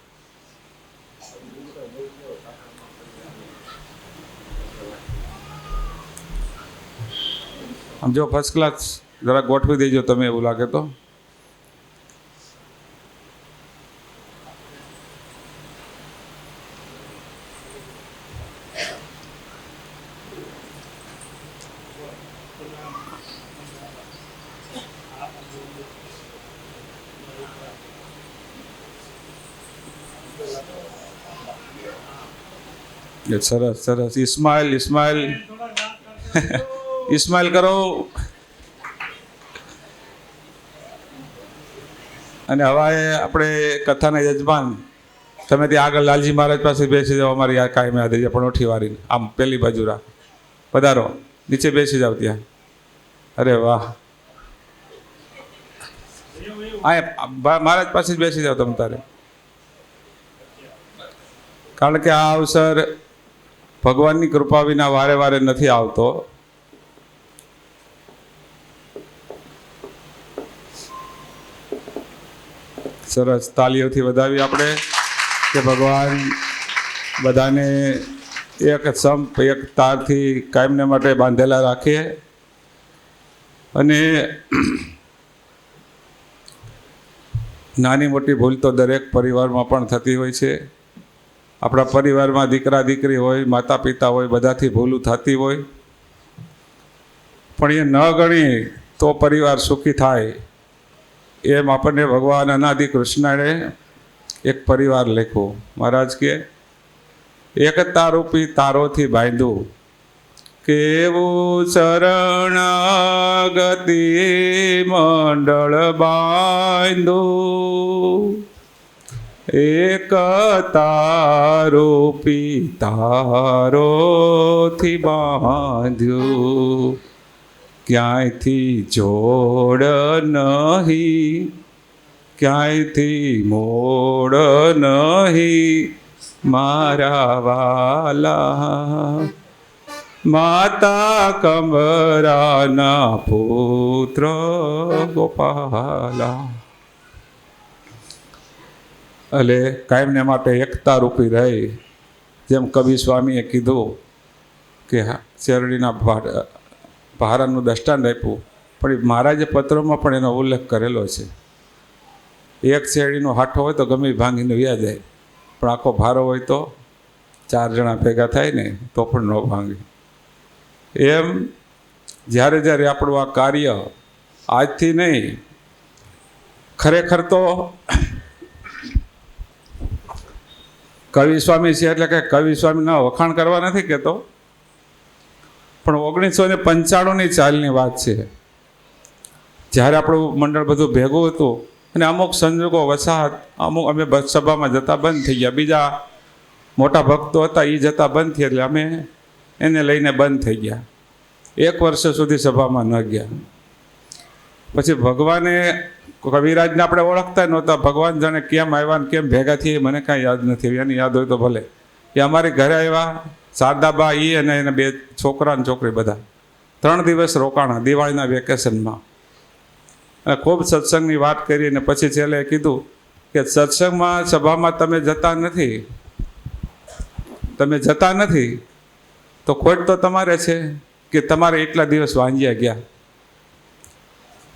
આમ જો ફર્સ્ટ ક્લાસ જરા ગોઠવી દેજો તમે એવું લાગે તો. સરસ સરસ. ઇસ્માઇલ ઇસ્માઇલ કરો. અને હવે આપણે કથાના યજમાન તમે ત્યાં આગળ લાલજી મહારાજ પાસે બેસી જાઓ. અમારી આ કાયમ યાદ રહી પણ ઓઠી વાળી આમ પેલી બાજુ રાખ. પધારો, નીચે બેસી જાઓ ત્યાં. અરે વાહ, આ મહારાજ પાસે જ બેસી જાઓ તમે તારે. કારણ કે આ અવસર ભગવાનની કૃપા વિના વારે વારે નથી આવતો. સરસ, તાલીઓથી વધાવી આપણે કે ભગવાન બધાને એક સંપ એક તારથી કાયમને માટે બાંધેલા રાખીએ. અને નાની મોટી ભૂલ તો દરેક પરિવારમાં પણ થતી હોય છે. આપણા પરિવારમાં દીકરા દીકરી હોય, માતા પિતા હોય, બધાથી ભૂલું થતી હોય. પણ એ ન ગણી તો પરિવાર સુખી થાય એમ આપણને ભગવાન અનાદિ કૃષ્ણએ એક પરિવાર લખ્યો. મહારાજ કે એકતા રૂપી તારોથી બાંધ્યું, કેવું શરણાગતિ મંડળ બાંધ્યું. એકતા રૂપી તારોથી બાંધ્યું, ક્યાંયથી જોડ નહીં, ક્યાંયથી મોડ નહીં મારા વાલા. માતા કમરાના પુત્ર ગોપાલા. એટલે કાયમને માટે એકતા રૂપી રહી. જેમ કવિ સ્વામીએ કીધું કે શેરડીના ભારાનું દષ્ટાંત આપ્યું, પણ એ મહારાજે પત્રોમાં પણ એનો ઉલ્લેખ કરેલો છે. એક શેરડીનો હાઠો હોય તો ગમે ભાંગીને વ્યા જાય, પણ આખો ભારો હોય તો 4 જણા ભેગા થાય ને તો પણ ન ભાંગે. એમ જ્યારે જ્યારે આપણું આ કાર્ય આજથી નહીં, ખરેખર તો કવિ સ્વામી છે એટલે કે કવિ સ્વામીના વખાણ કરવા નથી કહેતો, પણ 1995ની ચાલની વાત છે. જ્યારે આપણું મંડળ બધું ભેગું હતું અને અમુક સંજોગો વસાહત અમુક અમે સભામાં જતા બંધ થઈ ગયા. બીજા મોટા ભક્તો હતા એ જતા બંધ થયા એટલે અમે એને લઈને બંધ થઈ ગયા. 1 વર્ષ સુધી સભામાં ન ગયા. પછી ભગવાને કવિરાજને આપણે ઓળખતા નહોતા. ભગવાન જાણે કેમ આવ્યા ને કેમ ભેગા થઈએ મને કાંઈ યાદ નથી. એની યાદ હોય તો ભલે. એ અમારી ઘરે આવ્યા, શારદાબા એ અને એના 2 છોકરા ને છોકરી બધા 3 દિવસ રોકાણા દિવાળીના વેકેશનમાં. અને ખૂબ સત્સંગની વાત કરી અને પછી છેલ્લે કીધું કે સત્સંગમાં સભામાં તમે જતા નથી તો ખોટ તો તમારે છે કે તમારે એટલા દિવસ વાંજ્યા ગયા.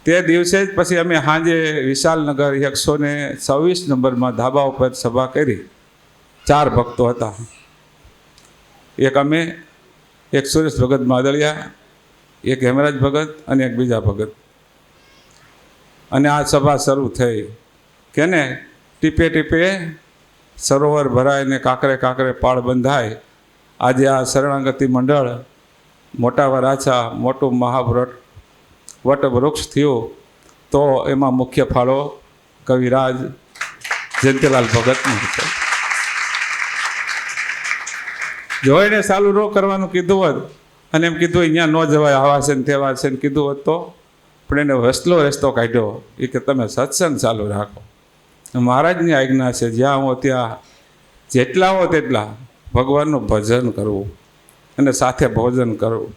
તે દિવસે જ પછી અમે સાંજે વિશાલનગર 126 નંબરમાં ધાબા ઉપર સભા કરી. 4 ભક્તો હતા. એક અમે, એક સુરેશ ભગત માદળિયા એક હેમરાજ ભગત અને એક બીજા ભગત. અને આ સભા શરૂ થઈ કે ને ટીપે ટીપે સરોવર ભરાય ને કાંકરે કાંકરે પાળ બંધાય. આજે આ શરણાગતિ મંડળ મોટા વરાછા મોટું વટવૃક્ષ થયું, તો એમાં મુખ્ય ફાળો કવિરાજ જયંતિલાલ ભગતનો હતો. જો એને ચાલુ રો કરવાનું કીધું હોત અને એમ કીધું અહીંયા ન જવાય, આવા છે ને તેવા છે ને કીધું હોત તો, પણ એને વસલો રસ્તો કાઢ્યો એ કે તમે સત્સંગ ચાલુ રાખો. મહારાજની આજ્ઞા છે જ્યાં હો ત્યાં જેટલા હો તેટલા ભગવાનનું ભજન કરવું અને સાથે ભોજન કરવું.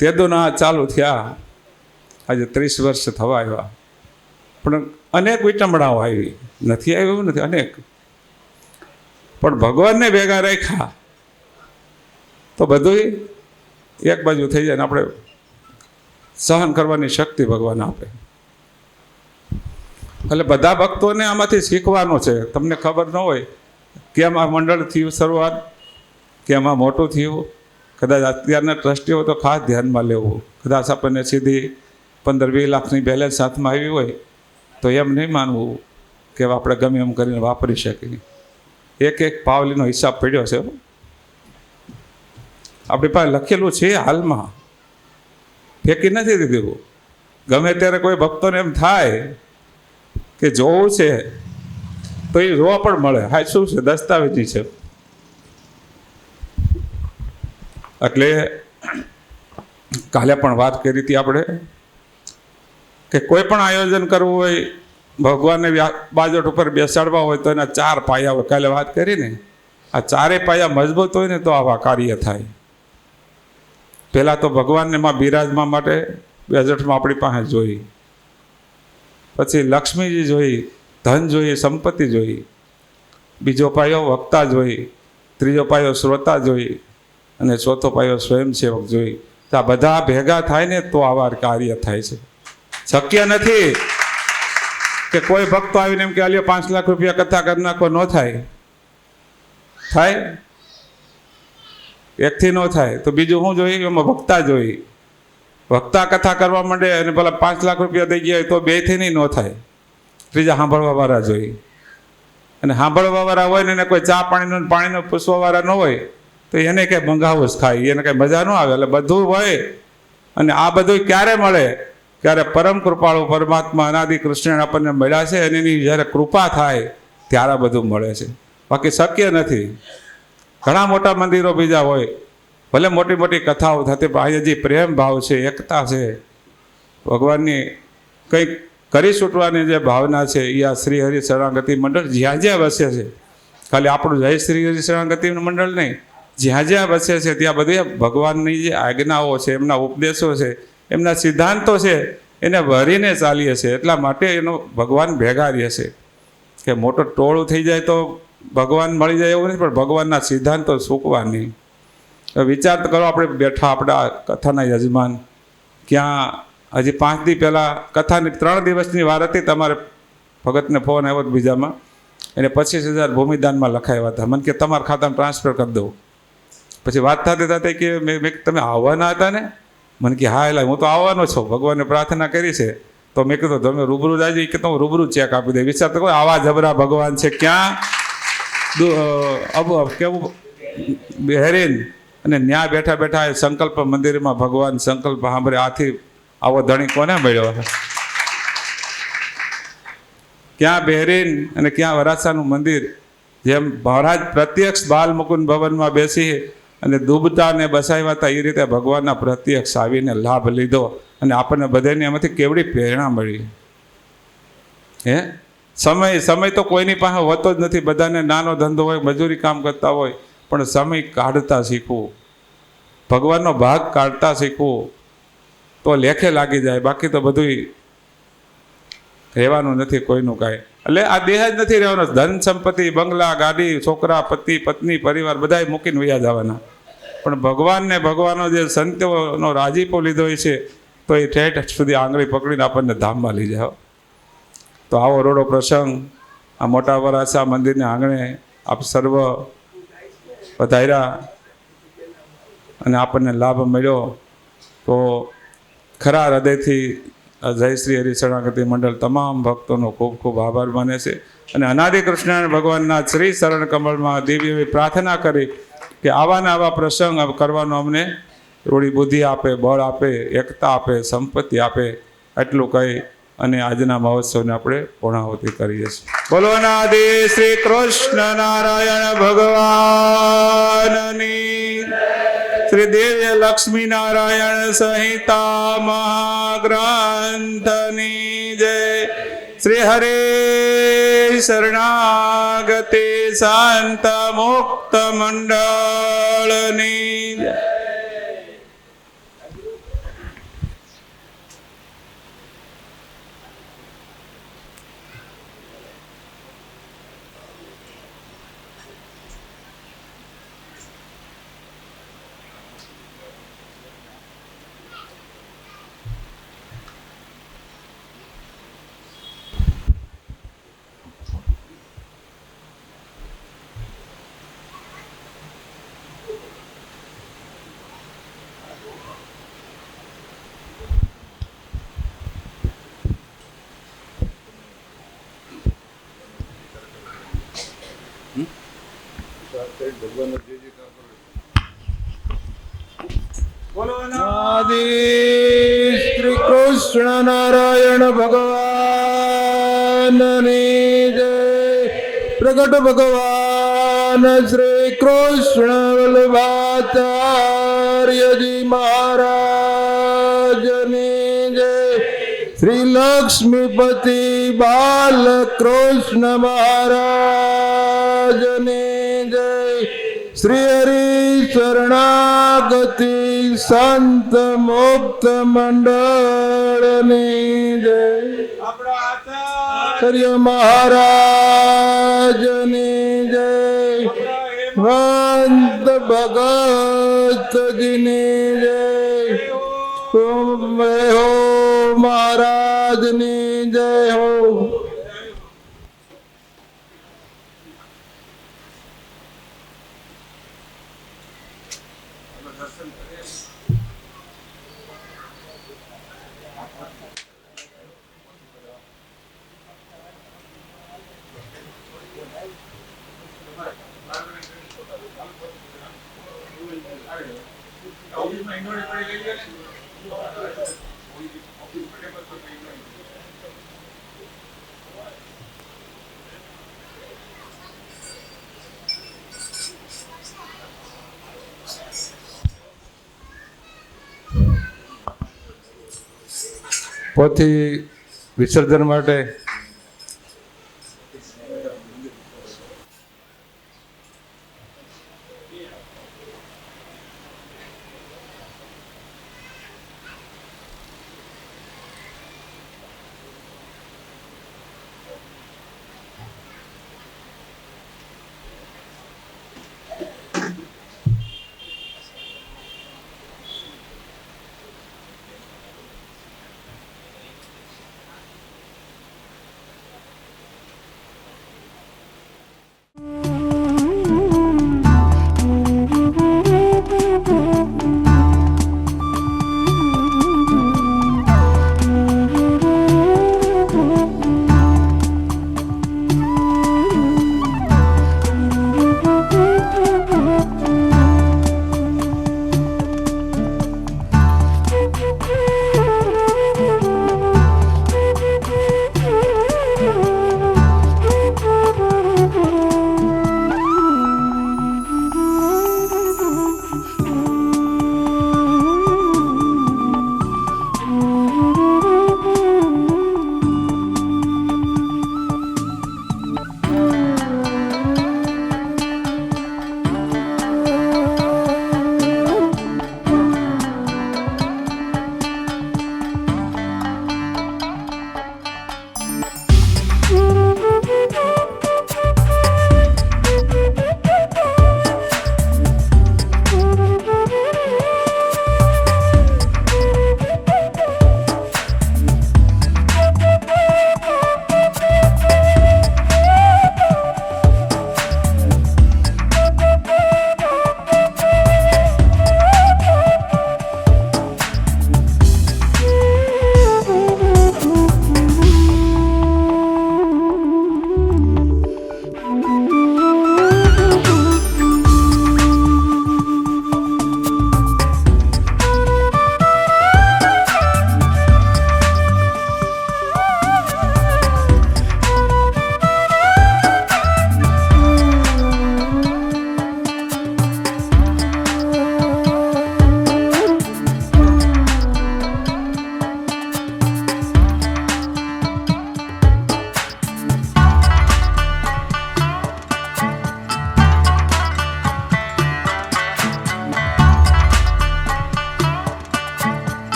તે દોના ચાલુ થયા, આજે 30 વર્ષ થવા આવ્યા, પણ અનેક વિટંબણાઓ આવી, નથી આવી એવું નથી, અનેક. પણ ભગવાનને ભેગા રાખ્યા તો બધું એક બાજુ થઈ જાય ને આપણે સહન કરવાની શક્તિ ભગવાન આપે. એટલે બધા ભક્તોને આમાંથી શીખવાનું છે. તમને ખબર ન હોય કેમ આ મંડળ થયું શરૂઆત, કેમ આ મોટું થયું, કદાચ અત્યારના ટ્રસ્ટીઓ તો ખાસ ધ્યાનમાં લેવું. કદાચ આપણને સીધી 15-20 લાખની બેલેન્સ હાથમાં આવી હોય તો એમ નહીં માનવું કે આપણે ગમે એમ કરીને વાપરી શકીએ. એક એક પાવલીનો હિસાબ પડ્યો છે આપણી પાસે, લખેલું છે હાલમાં, ફેંકી નથી દીધું. ગમે ત્યારે કોઈ ભક્તોને એમ થાય કે જોવું છે તો એ જોવા પણ મળે. હા, શું છે, દસ્તાવેજી છે. એટલે કાલે પણ વાત કરી હતી આપણે કે કોઈ પણ આયોજન કરવું હોય, ભગવાનને બાજોટ ઉપર બેસાડવા હોય તો એના 4 પાયા હોય. કાલે વાત કરી ને, આ 4 પાયા મજબૂત હોય ને તો આવા કાર્ય થાય. પહેલાં તો ભગવાનને માં બિરાજવા માટે બેઝટમાં આપણી પાસે જોઈ, પછી લક્ષ્મીજી જોઈ, ધન જોઈ, સંપત્તિ જોઈ, બીજો પાયો વક્તા જોઈ, ત્રીજો પાયો શ્રોતા જોઈ અને ચોથો પાયો સ્વયંસેવક જોઈ. તો આ બધા ભેગા થાય ને તો આવા કાર્ય થાય છે. શક્ય નથી કે કોઈ ભક્તો આવીને એમ કે આલ્યો 5 લાખ રૂપિયા કથા કરી નાખો, ન થાય. થાય? એકથી ન થાય તો બીજું શું જોઈએ? એમાં વક્તા જોઈએ. વક્તા કથા કરવા માંડે અને પેલા 5 લાખ રૂપિયા દઈ ગયા તો 2થી નહીં, ન થાય. ત્રીજા સાંભળવાવાળા જોઈએ. અને સાંભળવાવાળા હોય ને એને કોઈ ચા પાણીનો પૂછવાવાળા ન હોય તો એને કંઈ મંગાવું જ ખાય, એને કંઈ મજા ન આવે. એટલે બધું હોય. અને આ બધું ક્યારે મળે? ત્યારે પરમ કૃપાળુ પરમાત્મા અનાદિ કૃષ્ણ આપણને મળ્યા છે અને એની જ્યારે કૃપા થાય ત્યારે બધું મળે છે. બાકી શક્ય નથી. ઘણા મોટા મંદિરો બીજા હોય, ભલે મોટી મોટી કથાઓ થતી, પણ અહીંયા જે પ્રેમ ભાવ છે, એકતા છે, ભગવાનની કંઈક કરી છૂટવાની જે ભાવના છે એ આ શ્રી હરિ શરણાગતિ મંડળ જ્યાં જ્યાં વસે છે, ખાલી આપણું જય શ્રી હરિ શરણાગતિ મંડળ નહીં, જ્યાં જ્યાં વસે છે ત્યાં બધી ભગવાનની જે આજ્ઞાઓ છે, એમના ઉપદેશો છે, એમના સિદ્ધાંતો છે, એને વરીને ચાલીએ છે. એટલા માટે એનો ભગવાન ભેગા રહે છે. કે મોટો ટોળું થઈ જાય તો ભગવાન મળી જાય એવું નથી, પણ ભગવાનના સિદ્ધાંતો ચૂકવા નહીં. વિચાર તો કરો, આપણે બેઠા આપણા કથાના યજમાન, ક્યાં હજી 5 દી પહેલાં કથાની 3 દિવસની વાર હતી, તમારે ભગતને ફોન આવ્યો હતો બીજામાં, એને 25,000 ભૂમિદાનમાં લખાવ્યા હતા. મને કે તમારા ખાતામાં ટ્રાન્સફર કરી દઉં. પછી વાત થતી થતી કે મેં તમે આવવાના હતા ને? મને કે હા, એટલે હું તો આવવાનો છું, ભગવાનને પ્રાર્થના કરી છે. તો મેં કીધું તમે રૂબરૂ જાજી, કે હું રૂબરૂ ચેક આપી દે. વિચાર તો કોઈ આવા જબરા ભગવાન છે, ક્યાં કેવું બહેરીન અને ન્યા બેઠા બેઠા એ સંકલ્પ મંદિરમાં ભગવાન સંકલ્પ સાંભળે. આથી આવો ધણી કોને મળ્યો? ક્યાં બહેરીન અને ક્યાં વરાછાનું મંદિર, જેમ મહારાજ પ્રત્યક્ષ બાલ મુકુંદ ભવનમાં બેસી અને ડૂબતાને બસાવ્યા હતા, એ રીતે ભગવાનના પ્રત્યક્ષ આવીને લાભ લીધો અને આપણને બધાને એમાંથી કેવડી પ્રેરણા મળી. સમય તો કોઈની પાસે હોતો જ નથી. બધાને નાનો ધંધો હોય, મજૂરી કામ કરતા હોય, પણ સમય કાઢતા શીખવું, ભગવાનનો ભાગ કાઢતા શીખવું તો લેખે લાગી જાય. બાકી તો બધું રહેવાનું નથી કોઈનું કાંઈ. એટલે આ દેહ જ નથી રહેવાનો. ધન સંપત્તિ, બંગલા, ગાડી, છોકરા, પતિ, પત્ની, પરિવાર બધાય મૂકીને વયા જવાના. પણ ભગવાનને ભગવાનનો જે સંતોનો રાજીપો લીધો હોય છે તો એ ઠેઠ સુધી આંગળી પકડીને આપણને ધામમાં લઈ જાય. તો આવો રોડો પ્રસંગ આ મોટા વરાછા મંદિરને આંગણે આપ સર્વ પધાર્યા અને આપણને લાભ મળ્યો. તો ખરા હૃદયથી જય શ્રી હરિ શરણાગતિ મંડળ તમામ ભક્તોનો ખૂબ ખૂબ આભાર માને છે અને અનાદિ કૃષ્ણ ભગવાનના શ્રી શરણ કમળમાં દેવી એવી પ્રાર્થના કરી કે આવા ને આવા પ્રસંગ કરવાનો અમને થોડી બુદ્ધિ આપે, બળ આપે, એકતા આપે, સંપત્તિ આપે, એટલું કહી અને આજના મહોત્સવને આપણે પૂર્ણાહુતિ કરીએ છીએ. બોલો નાદિ શ્રી કૃષ્ણ નારાયણ ભગવાનની, શ્રી દેવ્ય લક્ષ્મી નારાયણ સંહિતા મહાગ્રંથની જય, શ્રી હરે શરણાગતિ શાંત મુક્ત મંડળની જય. આદિ શ્રી કૃષ્ણ નારાયણ ભગવાનની જય. પ્રગટ ભગવાન શ્રી કૃષ્ણ વલ્લભાચાર્યજી મહારાજની જય. શ્રી લક્ષ્મીપતિ બાલકૃષ્ણ મહારાજની જય. શ્રી હરિ શરણાગતિ સંત મુક્ત મંડળની જય. આચાર્ય મહારાજની જય. વંત ભગતજીની જય. હો મહારાજની જય હો. પોથી વિસર્જન માટે